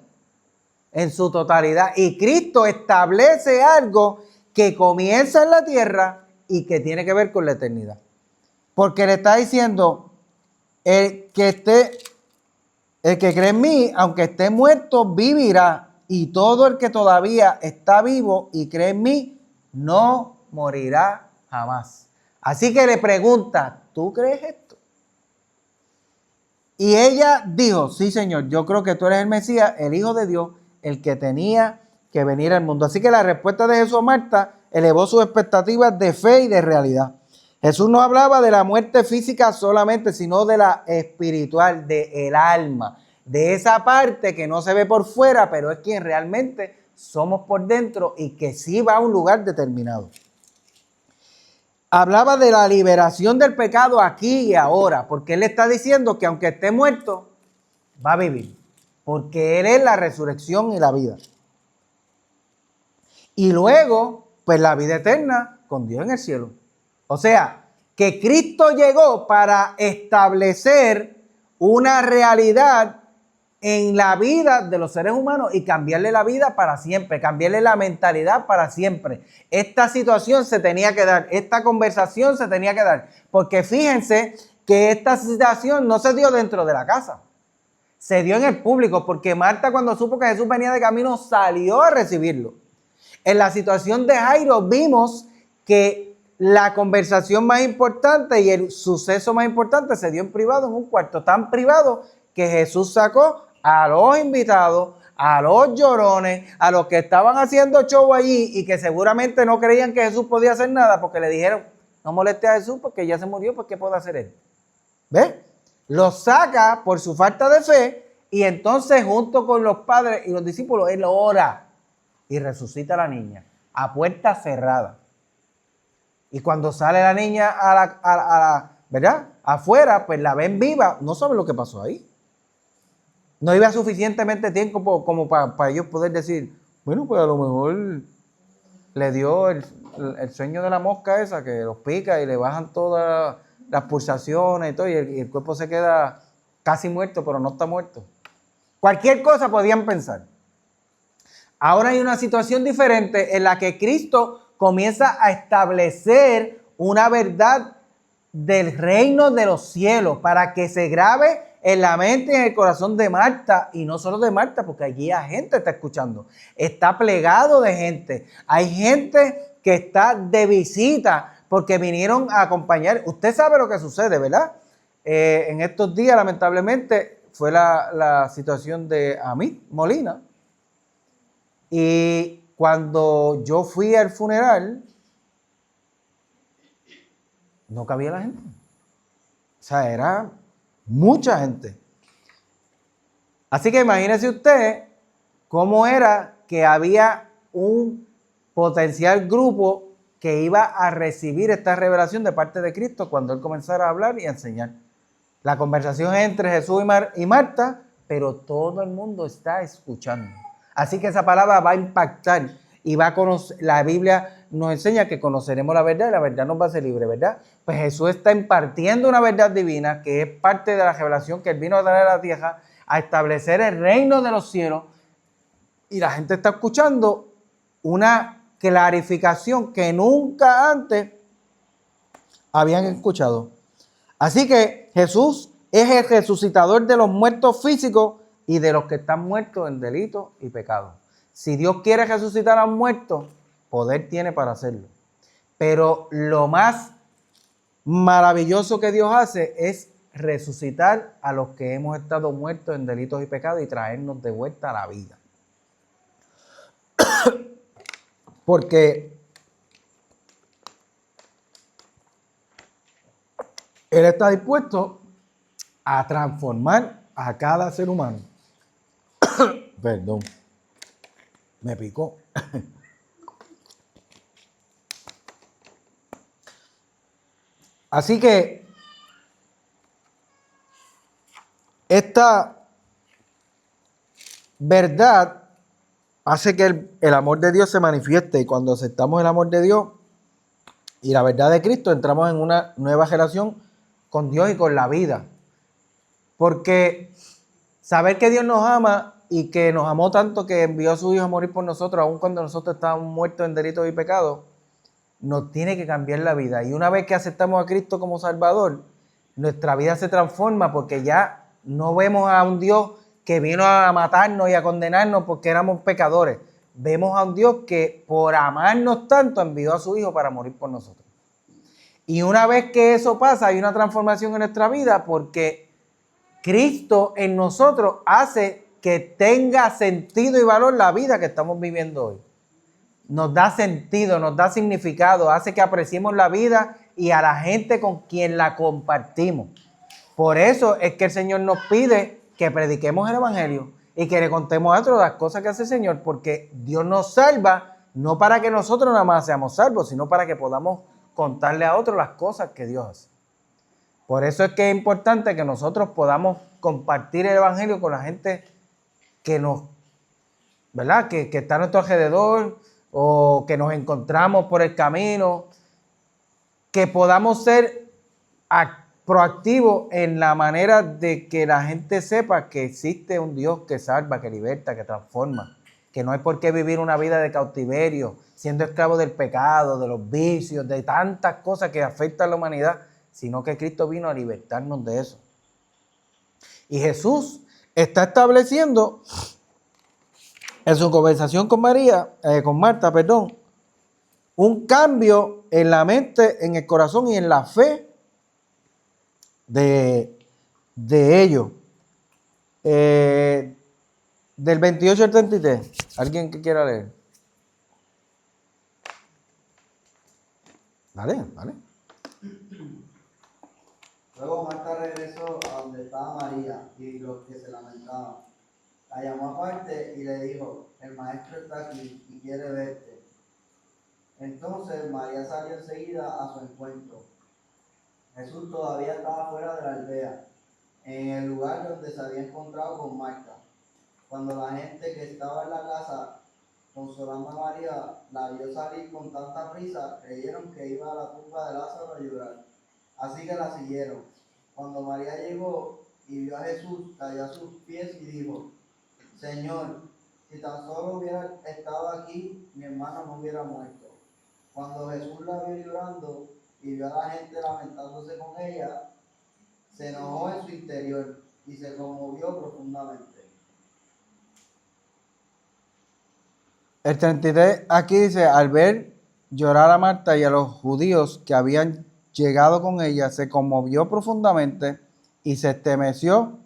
[SPEAKER 1] en su totalidad. Y Cristo establece algo que comienza en la tierra y que tiene que ver con la eternidad. Porque le está diciendo, el que cree en mí, aunque esté muerto, vivirá. Y todo el que todavía está vivo y cree en mí, no morirá jamás. Así que le pregunta, ¿tú crees esto? Y ella dijo, sí, Señor, yo creo que tú eres el Mesías, el Hijo de Dios, el que tenía que venir al mundo. Así que la respuesta de Jesús a Marta elevó sus expectativas de fe y de realidad. Jesús no hablaba de la muerte física solamente, sino de la espiritual, del alma, de esa parte que no se ve por fuera, pero es quien realmente somos por dentro y que sí va a un lugar determinado. Hablaba de la liberación del pecado aquí y ahora, porque Él está diciendo que aunque esté muerto, va a vivir, porque Él es la resurrección y la vida. Y luego, pues la vida eterna con Dios en el cielo. O sea, que Cristo llegó para establecer una realidad en la vida de los seres humanos y cambiarle la vida para siempre, cambiarle la mentalidad para siempre. Esta situación se tenía que dar, esta conversación se tenía que dar, porque fíjense que esta situación no se dio dentro de la casa, se dio en el público, porque Marta, cuando supo que Jesús venía de camino, salió a recibirlo. En la situación de Jairo vimos que la conversación más importante y el suceso más importante se dio en privado, en un cuarto tan privado que Jesús sacó a los invitados, a los llorones, a los que estaban haciendo show allí y que seguramente no creían que Jesús podía hacer nada porque le dijeron, no moleste a Jesús porque ya se murió, pues ¿qué puede hacer él? ¿Ves? Los saca por su falta de fe y entonces junto con los padres y los discípulos él ora y resucita a la niña a puerta cerrada. Y cuando sale la niña ¿verdad? Afuera, pues la ven viva, no saben lo que pasó ahí. No iba suficientemente tiempo como para ellos poder decir, bueno, pues a lo mejor le dio el sueño de la mosca esa que los pica y le bajan todas las pulsaciones y todo, y el cuerpo se queda casi muerto, pero no está muerto. Cualquier cosa podían pensar. Ahora hay una situación diferente en la que Cristo comienza a establecer una verdad del reino de los cielos para que se grabe en la mente y en el corazón de Marta, y no solo de Marta, porque allí hay gente que está escuchando, está plegado de gente, hay gente que está de visita porque vinieron a acompañar. Usted sabe lo que sucede, ¿verdad? En estos días, lamentablemente, fue la situación de Amit Molina, y cuando yo fui al funeral, no cabía la gente. O sea, era mucha gente. Así que imagínese usted cómo era que había un potencial grupo que iba a recibir esta revelación de parte de Cristo cuando Él comenzara a hablar y a enseñar. La conversación es entre Jesús y Marta, pero todo el mundo está escuchando. Así que esa palabra va a impactar y va a conocer. La Biblia nos enseña que conoceremos la verdad y la verdad nos va a hacer libre, ¿verdad? Pues Jesús está impartiendo una verdad divina que es parte de la revelación que Él vino a traer a la tierra, a establecer el reino de los cielos, y la gente está escuchando una clarificación que nunca antes habían escuchado. Así que Jesús es el resucitador de los muertos físicos y de los que están muertos en delitos y pecados. Si Dios quiere resucitar a un muerto, poder tiene para hacerlo. Pero lo más maravilloso que Dios hace es resucitar a los que hemos estado muertos en delitos y pecados y traernos de vuelta a la vida. Porque Él está dispuesto a transformar a cada ser humano. Perdón, me picó. Así que esta verdad hace que el amor de Dios se manifieste, y cuando aceptamos el amor de Dios y la verdad de Cristo, entramos en una nueva relación con Dios y con la vida. Porque saber que Dios nos ama y que nos amó tanto que envió a su Hijo a morir por nosotros, aun cuando nosotros estábamos muertos en delitos y pecados, nos tiene que cambiar la vida. Y una vez que aceptamos a Cristo como Salvador, nuestra vida se transforma, porque ya no vemos a un Dios que vino a matarnos y a condenarnos porque éramos pecadores. Vemos a un Dios que por amarnos tanto envió a su Hijo para morir por nosotros. Y una vez que eso pasa, hay una transformación en nuestra vida, porque Cristo en nosotros hace que tenga sentido y valor la vida que estamos viviendo hoy. Nos da sentido, nos da significado, hace que apreciemos la vida y a la gente con quien la compartimos. Por eso es que el Señor nos pide que prediquemos el Evangelio y que le contemos a otros las cosas que hace el Señor, porque Dios nos salva no para que nosotros nada más seamos salvos, sino para que podamos contarle a otros las cosas que Dios hace. Por eso es que es importante que nosotros podamos compartir el Evangelio con la gente que nos, ¿verdad? Que está a nuestro alrededor, o que nos encontramos por el camino, que podamos ser proactivos en la manera de que la gente sepa que existe un Dios que salva, que liberta, que transforma, que no hay por qué vivir una vida de cautiverio, siendo esclavo del pecado, de los vicios, de tantas cosas que afectan a la humanidad, sino que Cristo vino a libertarnos de eso. Y Jesús está estableciendo en su conversación con Marta, un cambio en la mente, en el corazón y en la fe de ellos. Del 28 al 33, ¿alguien que quiera leer? Vale.
[SPEAKER 3] Luego Marta regresó a donde estaba María y los que se lamentaban. La llamó aparte y le dijo: el maestro está aquí y quiere verte. Entonces María salió enseguida a su encuentro. Jesús todavía estaba fuera de la aldea, en el lugar donde se había encontrado con Marta. Cuando la gente que estaba en la casa consolando a María la vio salir con tanta prisa, creyeron que iba a la tumba de Lázaro a llorar. Así que la siguieron. Cuando María llegó y vio a Jesús, cayó a sus pies y dijo: Señor, si tan solo hubiera estado aquí, mi hermano no hubiera muerto. Cuando Jesús la vio llorando y vio a la gente lamentándose con ella, se enojó en su interior y se conmovió profundamente.
[SPEAKER 1] El 33 aquí dice, al ver llorar a Marta y a los judíos que habían llegado con ella, se conmovió profundamente y se estremeció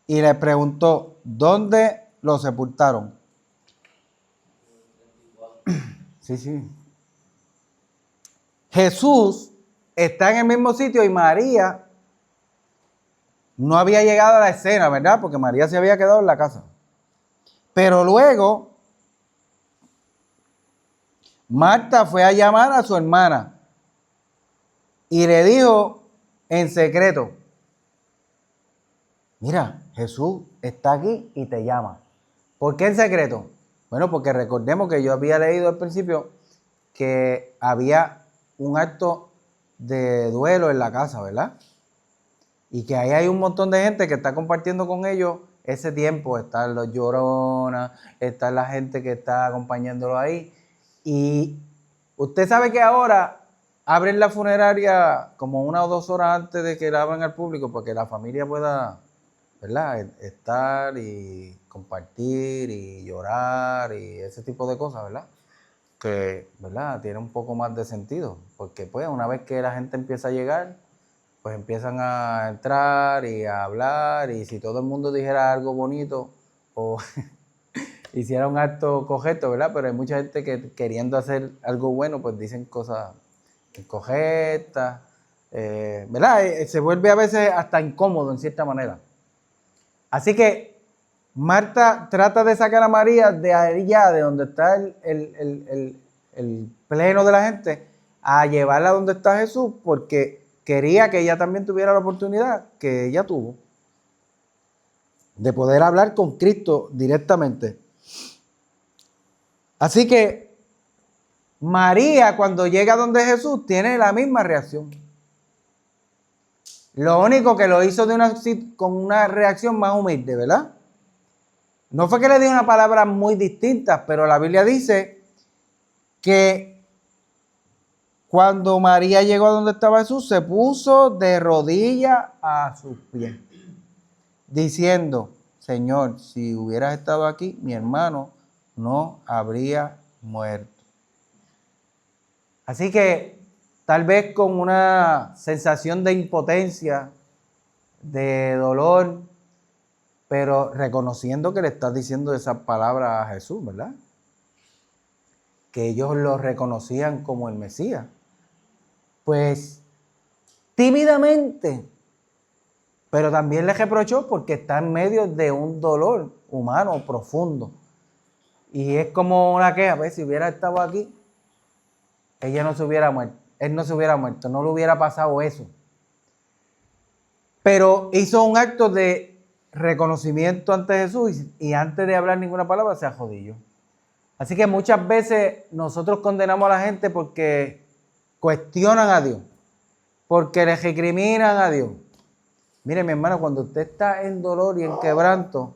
[SPEAKER 1] y le preguntó, ¿dónde lo sepultaron? Sí. Jesús está en el mismo sitio y María no había llegado a la escena, ¿verdad? Porque María se había quedado en la casa. Pero luego, Marta fue a llamar a su hermana y le dijo en secreto, mira, Jesús está aquí y te llama. ¿Por qué en secreto? Bueno, porque recordemos que yo había leído al principio que había un acto de duelo en la casa, ¿verdad? Y que ahí hay un montón de gente que está compartiendo con ellos ese tiempo. Están los lloronas, está la gente que está acompañándolo ahí. Y usted sabe que ahora abren la funeraria como 1 o 2 horas antes de que la abran al público para que la familia pueda, ¿verdad?, estar y compartir y llorar y ese tipo de cosas, ¿verdad? Que, ¿verdad?, tiene un poco más de sentido. Porque pues una vez que la gente empieza a llegar, pues empiezan a entrar y a hablar, y si todo el mundo dijera algo bonito o hiciera un acto cogeto, ¿verdad? Pero hay mucha gente que queriendo hacer algo bueno, pues dicen cosas cogetas, ¿verdad? Se vuelve a veces hasta incómodo en cierta manera. Así que Marta trata de sacar a María de allá, de donde está el pleno de la gente, a llevarla donde está Jesús, porque quería que ella también tuviera la oportunidad que ella tuvo de poder hablar con Cristo directamente. Así que María, cuando llega donde Jesús, tiene la misma reacción. Lo único que lo hizo con una reacción más humilde, ¿verdad? No fue que le dio una palabra muy distinta, pero la Biblia dice que cuando María llegó a donde estaba Jesús, se puso de rodillas a sus pies, diciendo, Señor, si hubieras estado aquí, mi hermano no habría muerto. Así que tal vez con una sensación de impotencia, de dolor, pero reconociendo que le estás diciendo esa palabra a Jesús, ¿verdad? Que ellos lo reconocían como el Mesías. Pues tímidamente, pero también le reprochó porque está en medio de un dolor humano profundo. Y es como una queja, pues, si hubiera estado aquí, ella no se hubiera muerto, él no se hubiera muerto, no le hubiera pasado eso. Pero hizo un acto de reconocimiento ante Jesús y antes de hablar ninguna palabra se arrodilló. Así que muchas veces nosotros condenamos a la gente porque cuestionan a Dios, porque le recriminan a Dios. Mire, mi hermano, cuando usted está en dolor y en quebranto,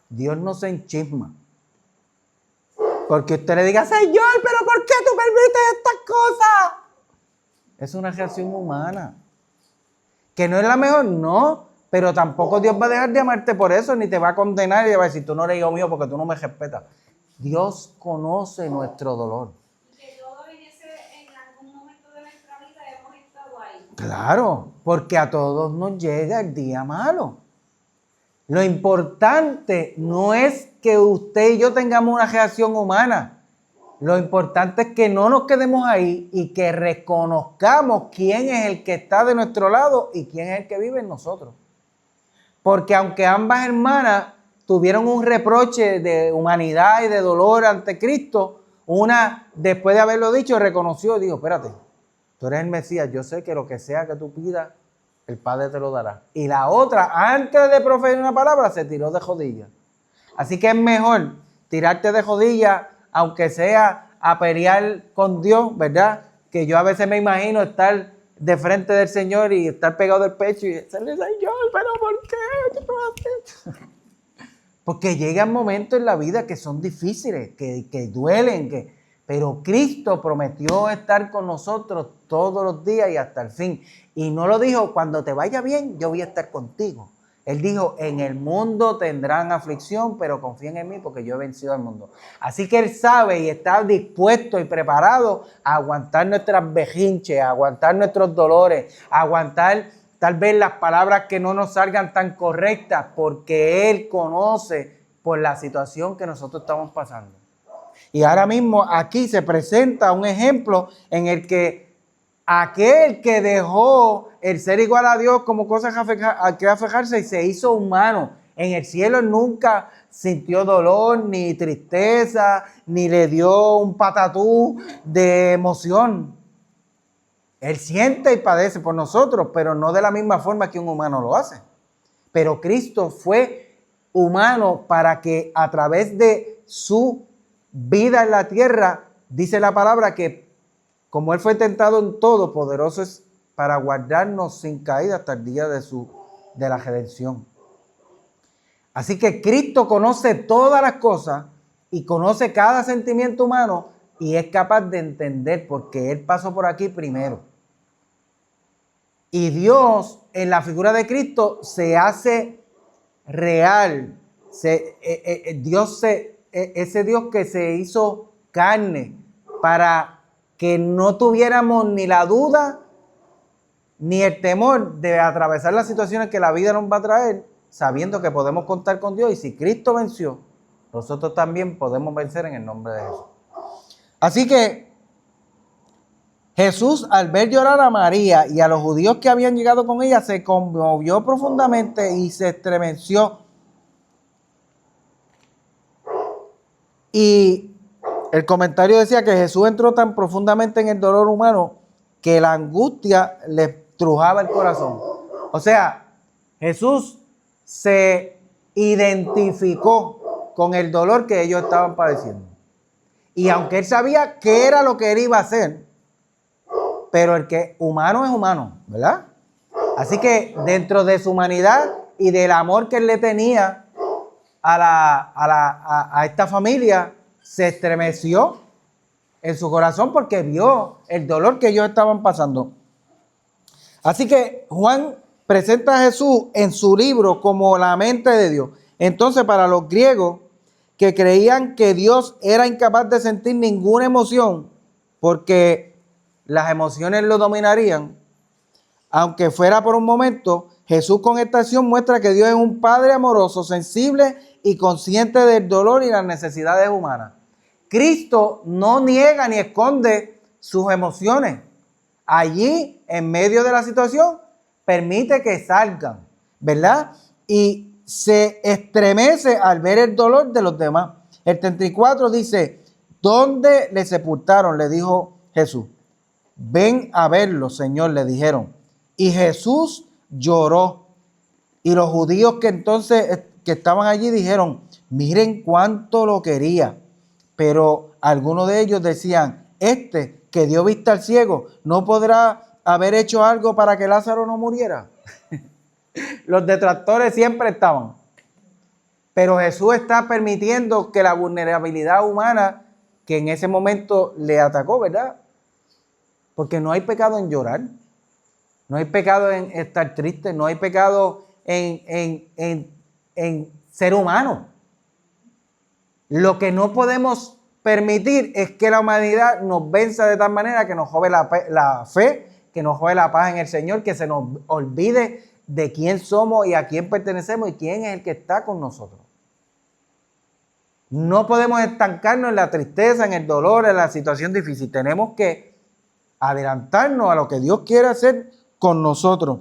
[SPEAKER 1] Dios no se enchisma. Porque usted le diga, Señor, pero ¿por qué tú permites estas cosas? Es una reacción humana. ¿Que no es la mejor? No, pero tampoco Dios va a dejar de amarte por eso, ni te va a condenar y va a decir, tú no eres hijo mío porque tú no me respetas. Dios conoce nuestro dolor.
[SPEAKER 2] Que todos en algún momento de nuestra vida hemos estado ahí.
[SPEAKER 1] Claro, porque a todos nos llega el día malo. Lo importante no es que usted y yo tengamos una reacción humana. Lo importante es que no nos quedemos ahí y que reconozcamos quién es el que está de nuestro lado y quién es el que vive en nosotros. Porque aunque ambas hermanas tuvieron un reproche de humanidad y de dolor ante Cristo, una, después de haberlo dicho, reconoció y dijo, espérate, tú eres el Mesías, yo sé que lo que sea que tú pidas, el Padre te lo dará. Y la otra, antes de proferir una palabra, se tiró de rodillas. Así que es mejor tirarte de rodillas, aunque sea a pelear con Dios, ¿verdad? Que yo a veces me imagino estar de frente del Señor y estar pegado del pecho y decirle, Señor, pero ¿por qué? ¿Qué tú haces? Porque llegan momentos en la vida que son difíciles, que duelen, pero Cristo prometió estar con nosotros todos los días y hasta el fin. Y no lo dijo, cuando te vaya bien, yo voy a estar contigo. Él dijo, en el mundo tendrán aflicción, pero confíen en mí porque yo he vencido al mundo. Así que Él sabe y está dispuesto y preparado a aguantar nuestras bejinches, a aguantar nuestros dolores, a aguantar tal vez las palabras que no nos salgan tan correctas, porque Él conoce por la situación que nosotros estamos pasando. Y ahora mismo aquí se presenta un ejemplo en el que aquel que dejó el ser igual a Dios como cosa que afejarse y se hizo humano. En el cielo nunca sintió dolor, ni tristeza, ni le dio un patatú de emoción. Él siente y padece por nosotros, pero no de la misma forma que un humano lo hace. Pero Cristo fue humano para que a través de su vida en la tierra, dice la palabra que como Él fue tentado en todo, poderoso es para guardarnos sin caída hasta el día de la redención. Así que Cristo conoce todas las cosas y conoce cada sentimiento humano y es capaz de entender porque Él pasó por aquí primero. Y Dios, en la figura de Cristo, se hace real. Ese Dios que se hizo carne para que no tuviéramos ni la duda ni el temor de atravesar las situaciones que la vida nos va a traer, sabiendo que podemos contar con Dios. Y si Cristo venció, nosotros también podemos vencer en el nombre de Jesús. Así que Jesús, al ver llorar a María y a los judíos que habían llegado con ella, se conmovió profundamente y se estremeció. Y el comentario decía que Jesús entró tan profundamente en el dolor humano que la angustia le trujaba el corazón. O sea, Jesús se identificó con el dolor que ellos estaban padeciendo. Y aunque Él sabía qué era lo que Él iba a hacer, pero el que humano es humano, ¿verdad? Así que dentro de su humanidad y del amor que Él le tenía a esta familia, se estremeció en su corazón porque vio el dolor que ellos estaban pasando. Así que Juan presenta a Jesús en su libro como la mente de Dios. Entonces, para los griegos que creían que Dios era incapaz de sentir ninguna emoción porque las emociones lo dominarían, aunque fuera por un momento, Jesús con esta acción muestra que Dios es un Padre amoroso, sensible y consciente del dolor y las necesidades humanas. Cristo no niega ni esconde sus emociones. Allí, en medio de la situación, permite que salgan, ¿verdad? Y se estremece al ver el dolor de los demás. El 34 dice, ¿dónde le sepultaron? Le dijo Jesús. Ven a verlo, Señor, le dijeron. Y Jesús lloró. Y los judíos que estaban allí dijeron, miren cuánto lo quería. Pero algunos de ellos decían, que dio vista al ciego, ¿no podrá haber hecho algo para que Lázaro no muriera? Los detractores siempre estaban. Pero Jesús está permitiendo que la vulnerabilidad humana que en ese momento le atacó, ¿verdad? Porque no hay pecado en llorar, no hay pecado en estar triste, no hay pecado en ser humano. Lo que no podemos permitir es que la humanidad nos venza de tal manera que nos jode la fe, que nos jode la paz en el Señor, que se nos olvide de quién somos y a quién pertenecemos y quién es el que está con nosotros. No podemos estancarnos en la tristeza, en el dolor, en la situación difícil. Tenemos que adelantarnos a lo que Dios quiere hacer con nosotros.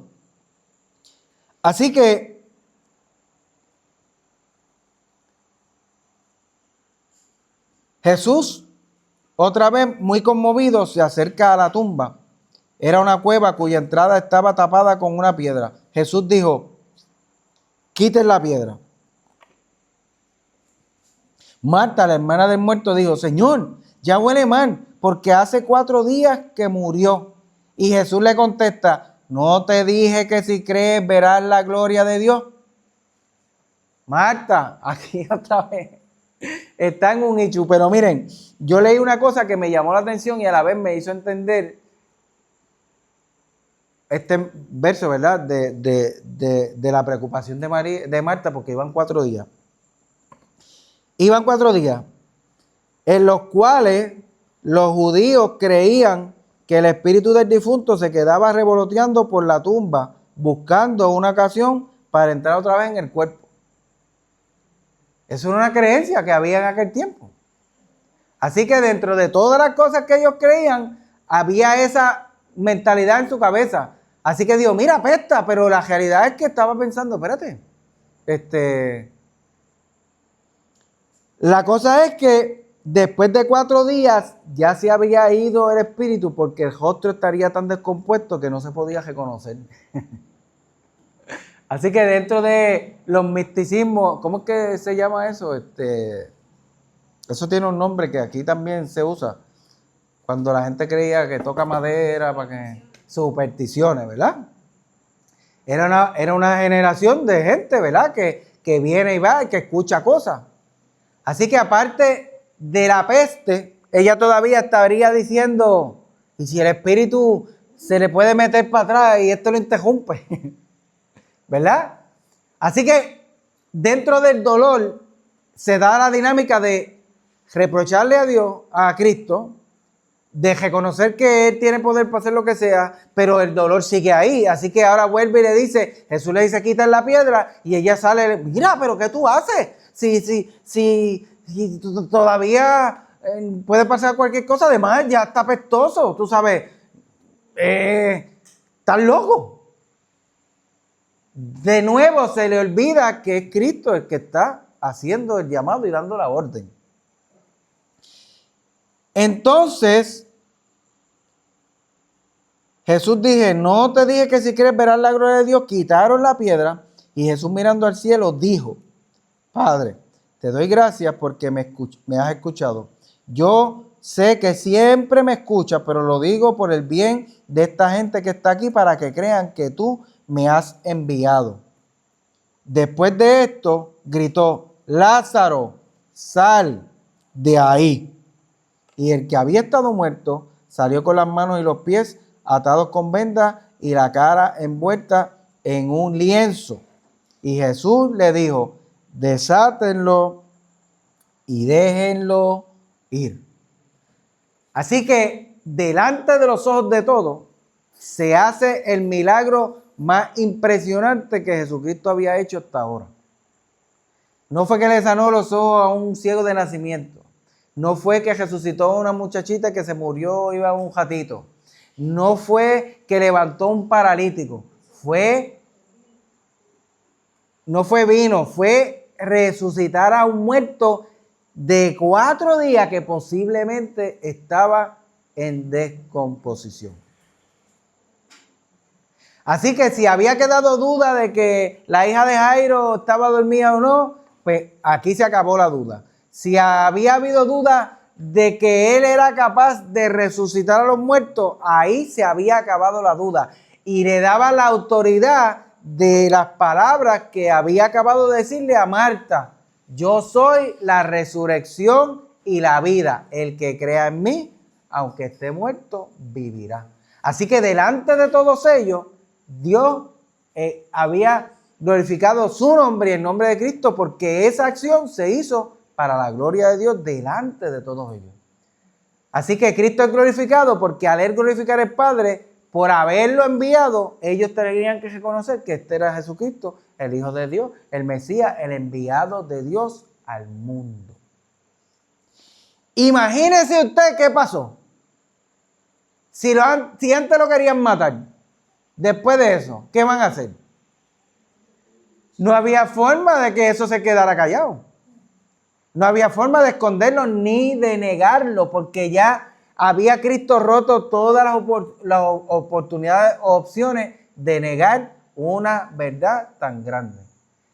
[SPEAKER 1] Así que Jesús, otra vez muy conmovido, se acerca a la tumba. Era una cueva cuya entrada estaba tapada con una piedra. Jesús dijo, quiten la piedra. Marta, la hermana del muerto, dijo, Señor, ya huele mal, porque hace 4 días que murió. Y Jesús le contesta, ¿no te dije que si crees verás la gloria de Dios? Marta, aquí otra vez. Está en un ichu. Pero miren, yo leí una cosa que me llamó la atención y a la vez me hizo entender este verso, ¿verdad? De la preocupación de Marta, porque iban 4 días. Iban 4 días en los cuales los judíos creían que el espíritu del difunto se quedaba revoloteando por la tumba, buscando una ocasión para entrar otra vez en el cuerpo. Eso era una creencia que había en aquel tiempo. Así que dentro de todas las cosas que ellos creían, había esa mentalidad en su cabeza. Así que Dios, mira, apesta, pero la realidad es que estaba pensando, espérate, la cosa es que después de 4 días ya se había ido el espíritu porque el rostro estaría tan descompuesto que no se podía reconocer. Así que dentro de los misticismos, ¿cómo es que se llama eso? Eso tiene un nombre que aquí también se usa. Cuando la gente creía que toca madera para que... Supersticiones, ¿verdad? Era una generación de gente, ¿verdad? Que viene y va y que escucha cosas. Así que aparte de la peste, ella todavía estaría diciendo, ¿y si el espíritu se le puede meter para atrás y esto lo interrumpe? ¿Verdad? Así que dentro del dolor se da la dinámica de reprocharle a Dios, a Cristo, de reconocer que Él tiene poder para hacer lo que sea, pero el dolor sigue ahí. Así que ahora vuelve y le dice, Jesús le dice, quita la piedra, y ella sale, mira, pero ¿qué tú haces? Si todavía puede pasar cualquier cosa, además ya está apestoso, tú sabes, estás loco. De nuevo se le olvida que es Cristo el que está haciendo el llamado y dando la orden. Entonces, Jesús dije, no te dije que si quieres ver la gloria de Dios, quitaron la piedra. Y Jesús mirando al cielo dijo, Padre, te doy gracias porque me has escuchado. Yo sé que siempre me escuchas, pero lo digo por el bien de esta gente que está aquí para que crean que tú me has enviado. Después de esto, gritó, Lázaro, sal de ahí. Y el que había estado muerto salió con las manos y los pies atados con vendas y la cara envuelta en un lienzo. Y Jesús le dijo, desátenlo y déjenlo ir. Así que delante de los ojos de todos se hace el milagro más impresionante que Jesucristo había hecho hasta ahora. No fue que le sanó los ojos a un ciego de nacimiento. No fue que resucitó a una muchachita que se murió, iba a un ratito. No fue que levantó un paralítico. No fue vino, fue resucitar a un muerto de 4 días que posiblemente estaba en descomposición. Así que si había quedado duda de que la hija de Jairo estaba dormida o no, pues aquí se acabó la duda. Si había habido duda de que él era capaz de resucitar a los muertos, ahí se había acabado la duda. Y le daba la autoridad de las palabras que había acabado de decirle a Marta. Yo soy la resurrección y la vida. El que crea en mí, aunque esté muerto, vivirá. Así que delante de todos ellos, Dios había glorificado su nombre y el nombre de Cristo, porque esa acción se hizo para la gloria de Dios delante de todos ellos. Así que Cristo es glorificado porque al él glorificar al Padre, por haberlo enviado, ellos tenían que reconocer que este era Jesucristo, el Hijo de Dios, el Mesías, el enviado de Dios al mundo. Imagínese usted qué pasó. Si antes lo querían matar, después de eso, ¿qué van a hacer? No había forma de que eso se quedara callado. No había forma de esconderlo ni de negarlo, porque ya había Cristo roto todas las oportunidades o opciones de negar una verdad tan grande.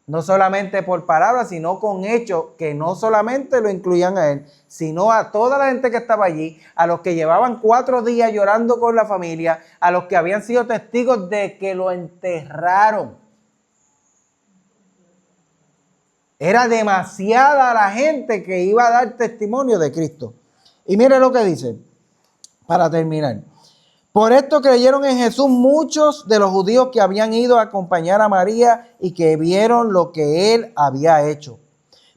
[SPEAKER 1] No solamente por palabras, sino con hechos que no solamente lo incluían a él, sino a toda la gente que estaba allí, a los que llevaban 4 días llorando con la familia, a los que habían sido testigos de que lo enterraron. Era demasiada la gente que iba a dar testimonio de Cristo. Y mire lo que dice, para terminar. Por esto creyeron en Jesús muchos de los judíos que habían ido a acompañar a María y que vieron lo que él había hecho.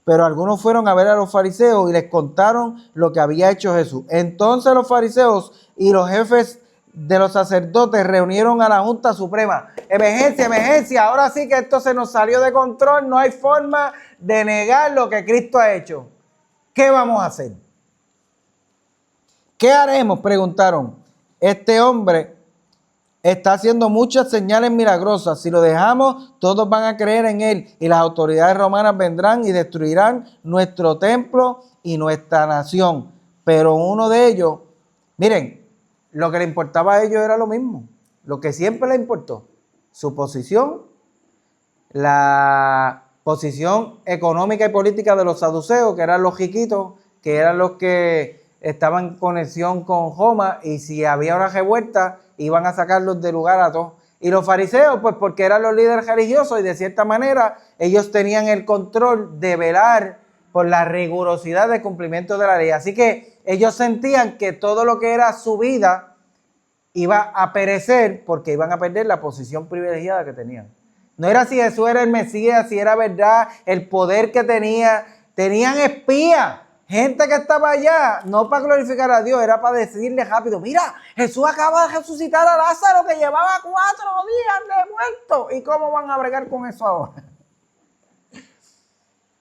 [SPEAKER 1] Pero algunos fueron a ver a los fariseos y les contaron lo que había hecho Jesús. Entonces los fariseos y los jefes de los sacerdotes reunieron a la Junta Suprema. Emergencia, emergencia, ahora sí que esto se nos salió de control, no hay forma de negar lo que Cristo ha hecho. ¿Qué vamos a hacer? ¿Qué haremos? Preguntaron. Este hombre está haciendo muchas señales milagrosas. Si lo dejamos, todos van a creer en él y las autoridades romanas vendrán y destruirán nuestro templo y nuestra nación. Pero uno de ellos, miren, lo que le importaba a ellos era lo mismo. Lo que siempre le importó, su posición, la posición económica y política de los saduceos, que eran los riquitos, que eran los que estaban en conexión con Roma, y si había una revuelta, iban a sacarlos del lugar a todos. Y los fariseos, pues porque eran los líderes religiosos y de cierta manera ellos tenían el control de velar por la rigurosidad del cumplimiento de la ley. Así que ellos sentían que todo lo que era su vida iba a perecer porque iban a perder la posición privilegiada que tenían. No era si Jesús era el Mesías, si era verdad, el poder que tenía. Tenían espías. Gente que estaba allá, no para glorificar a Dios, era para decirle rápido, mira, Jesús acaba de resucitar a Lázaro que llevaba 4 días de muerto. ¿Y cómo van a bregar con eso ahora?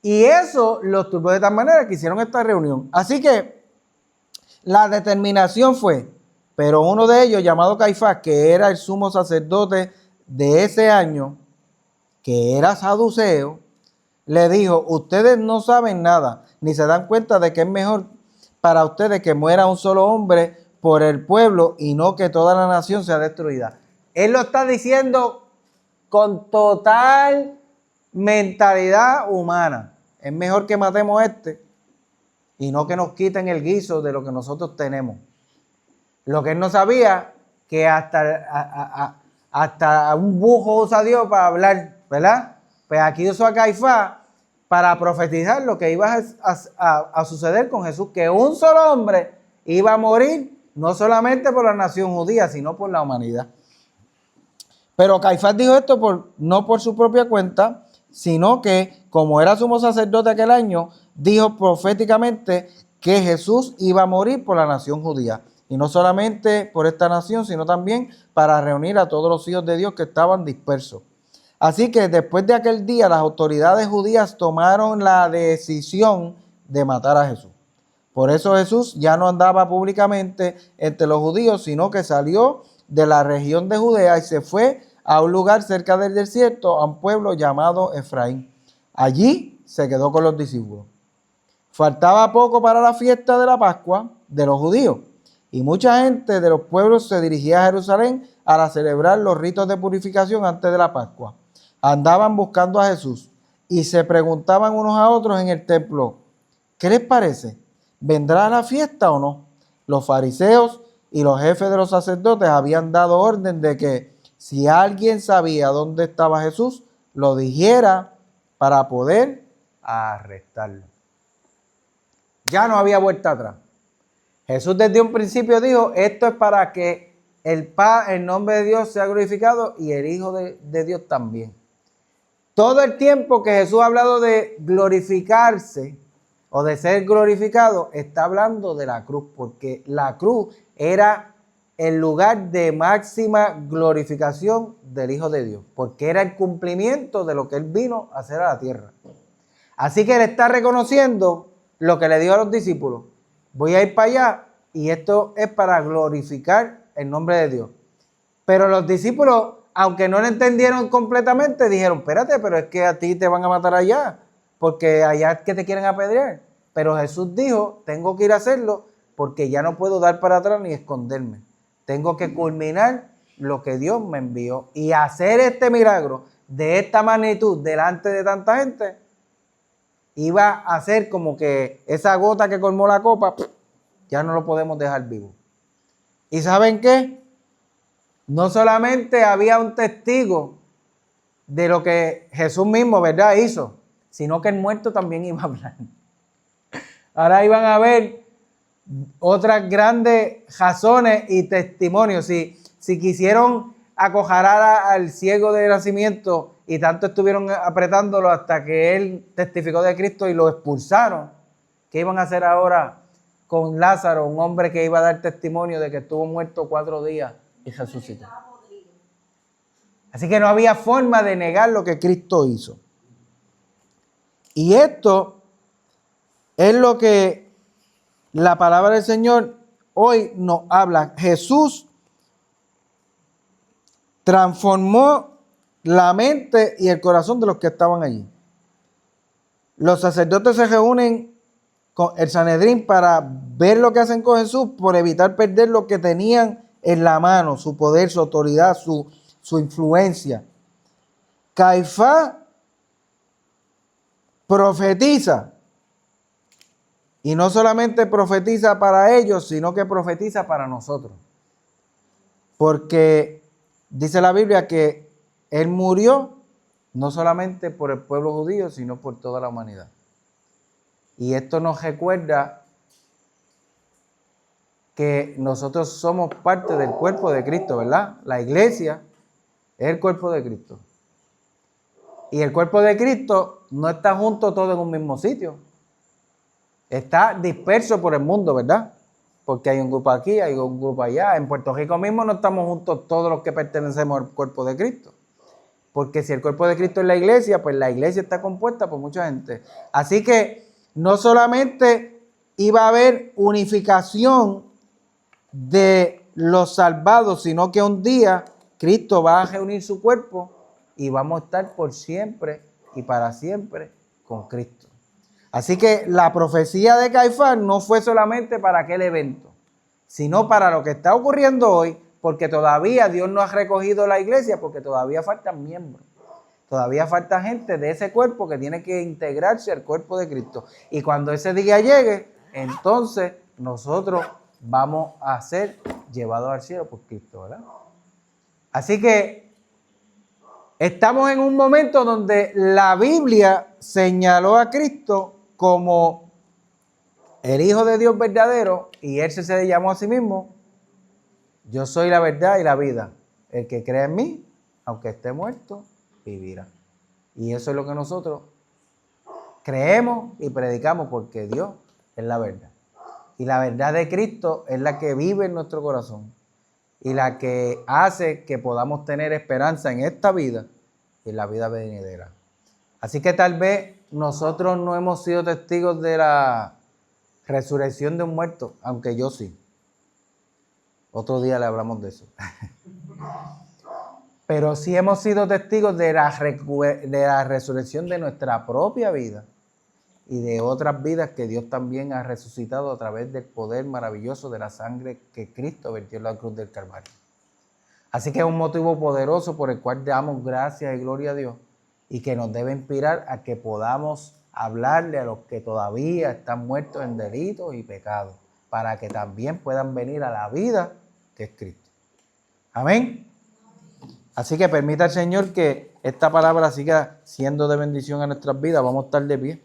[SPEAKER 1] Y eso los turbó de tal manera que hicieron esta reunión. Así que la determinación fue, pero uno de ellos, llamado Caifás, que era el sumo sacerdote de ese año, que era saduceo, le dijo, ustedes no saben nada, ni se dan cuenta de que es mejor para ustedes que muera un solo hombre por el pueblo y no que toda la nación sea destruida. Él lo está diciendo con total mentalidad humana. Es mejor que matemos a este y no que nos quiten el guiso de lo que nosotros tenemos. Lo que él no sabía, que hasta un bujo usa Dios para hablar, ¿verdad? Pues aquí usó a Caifás para profetizar lo que iba a suceder con Jesús, que un solo hombre iba a morir, no solamente por la nación judía, sino por la humanidad. Pero Caifás dijo esto no por su propia cuenta, sino que, como era sumo sacerdote aquel año, dijo proféticamente que Jesús iba a morir por la nación judía. Y no solamente por esta nación, sino también para reunir a todos los hijos de Dios que estaban dispersos. Así que después de aquel día, las autoridades judías tomaron la decisión de matar a Jesús. Por eso Jesús ya no andaba públicamente entre los judíos, sino que salió de la región de Judea y se fue a un lugar cerca del desierto, a un pueblo llamado Efraín. Allí se quedó con los discípulos. Faltaba poco para la fiesta de la Pascua de los judíos, y mucha gente de los pueblos se dirigía a Jerusalén para celebrar los ritos de purificación antes de la Pascua. Andaban buscando a Jesús y se preguntaban unos a otros en el templo, ¿qué les parece? ¿Vendrá a la fiesta o no? Los fariseos y los jefes de los sacerdotes habían dado orden de que si alguien sabía dónde estaba Jesús, lo dijera para poder arrestarlo. Ya no había vuelta atrás. Jesús desde un principio dijo, esto es para que el nombre de Dios sea glorificado y el Hijo de Dios también. Todo el tiempo que Jesús ha hablado de glorificarse o de ser glorificado, está hablando de la cruz, porque la cruz era el lugar de máxima glorificación del Hijo de Dios, porque era el cumplimiento de lo que Él vino a hacer a la tierra. Así que Él está reconociendo lo que le dijo a los discípulos, voy a ir para allá y esto es para glorificar el nombre de Dios. Pero los discípulos, aunque no lo entendieron completamente, dijeron, espérate, pero es que a ti te van a matar allá, porque allá es que te quieren apedrear. Pero Jesús dijo, tengo que ir a hacerlo porque ya no puedo dar para atrás ni esconderme. Tengo que culminar lo que Dios me envió. Y hacer este milagro de esta magnitud delante de tanta gente, iba a ser como que esa gota que colmó la copa, ya no lo podemos dejar vivo. ¿Y saben qué? No solamente había un testigo de lo que Jesús mismo, ¿verdad?, hizo, sino que el muerto también iba a hablar. Ahora iban a ver otras grandes razones y testimonios. Si quisieron acojarar al ciego de nacimiento y tanto estuvieron apretándolo hasta que él testificó de Cristo y lo expulsaron, ¿qué iban a hacer ahora con Lázaro, un hombre que iba a dar testimonio de que estuvo muerto 4 días y resucitó? Así que no había forma de negar lo que Cristo hizo. Y esto es lo que la palabra del Señor hoy nos habla. Jesús transformó la mente y el corazón de los que estaban allí. Los sacerdotes se reúnen con el Sanedrín para ver lo que hacen con Jesús, por evitar perder lo que tenían en la mano, su poder, su autoridad, su influencia. Caifás profetiza. Y no solamente profetiza para ellos, sino que profetiza para nosotros. Porque dice la Biblia que Él murió no solamente por el pueblo judío, sino por toda la humanidad. Y esto nos recuerda que nosotros somos parte del cuerpo de Cristo, ¿verdad? La iglesia es el cuerpo de Cristo. Y el cuerpo de Cristo no está junto todo en un mismo sitio. Está disperso por el mundo, ¿verdad? Porque hay un grupo aquí, hay un grupo allá. En Puerto Rico mismo no estamos juntos todos los que pertenecemos al cuerpo de Cristo. Porque si el cuerpo de Cristo es la iglesia, pues la iglesia está compuesta por mucha gente. Así que no solamente iba a haber unificación de los salvados, sino que un día Cristo va a reunir su cuerpo y vamos a estar por siempre y para siempre con Cristo. Así que la profecía de Caifás no fue solamente para aquel evento, sino para lo que está ocurriendo hoy, porque todavía Dios no ha recogido la iglesia, porque todavía faltan miembros. Todavía falta gente de ese cuerpo que tiene que integrarse al cuerpo de Cristo. Y cuando ese día llegue, entonces nosotros vamos a ser llevados al cielo por Cristo, ¿verdad? Así que estamos en un momento donde la Biblia señaló a Cristo como el Hijo de Dios verdadero, y Él se llamó a sí mismo: yo soy la verdad y la vida. El que cree en mí, aunque esté muerto, vivirá. Y eso es lo que nosotros creemos y predicamos, porque Dios es la verdad. Y la verdad de Cristo es la que vive en nuestro corazón y la que hace que podamos tener esperanza en esta vida y en la vida venidera. Así que tal vez nosotros no hemos sido testigos de la resurrección de un muerto, aunque yo sí. Otro día le hablamos de eso. Pero sí hemos sido testigos de la resurrección de nuestra propia vida y de otras vidas que Dios también ha resucitado a través del poder maravilloso de la sangre que Cristo vertió en la cruz del Calvario. Así que es un motivo poderoso por el cual damos gracias y gloria a Dios, y que nos debe inspirar a que podamos hablarle a los que todavía están muertos en delitos y pecados, para que también puedan venir a la vida que es Cristo. Amén. Así que permita al Señor que esta palabra siga siendo de bendición a nuestras vidas. Vamos a estar de pie.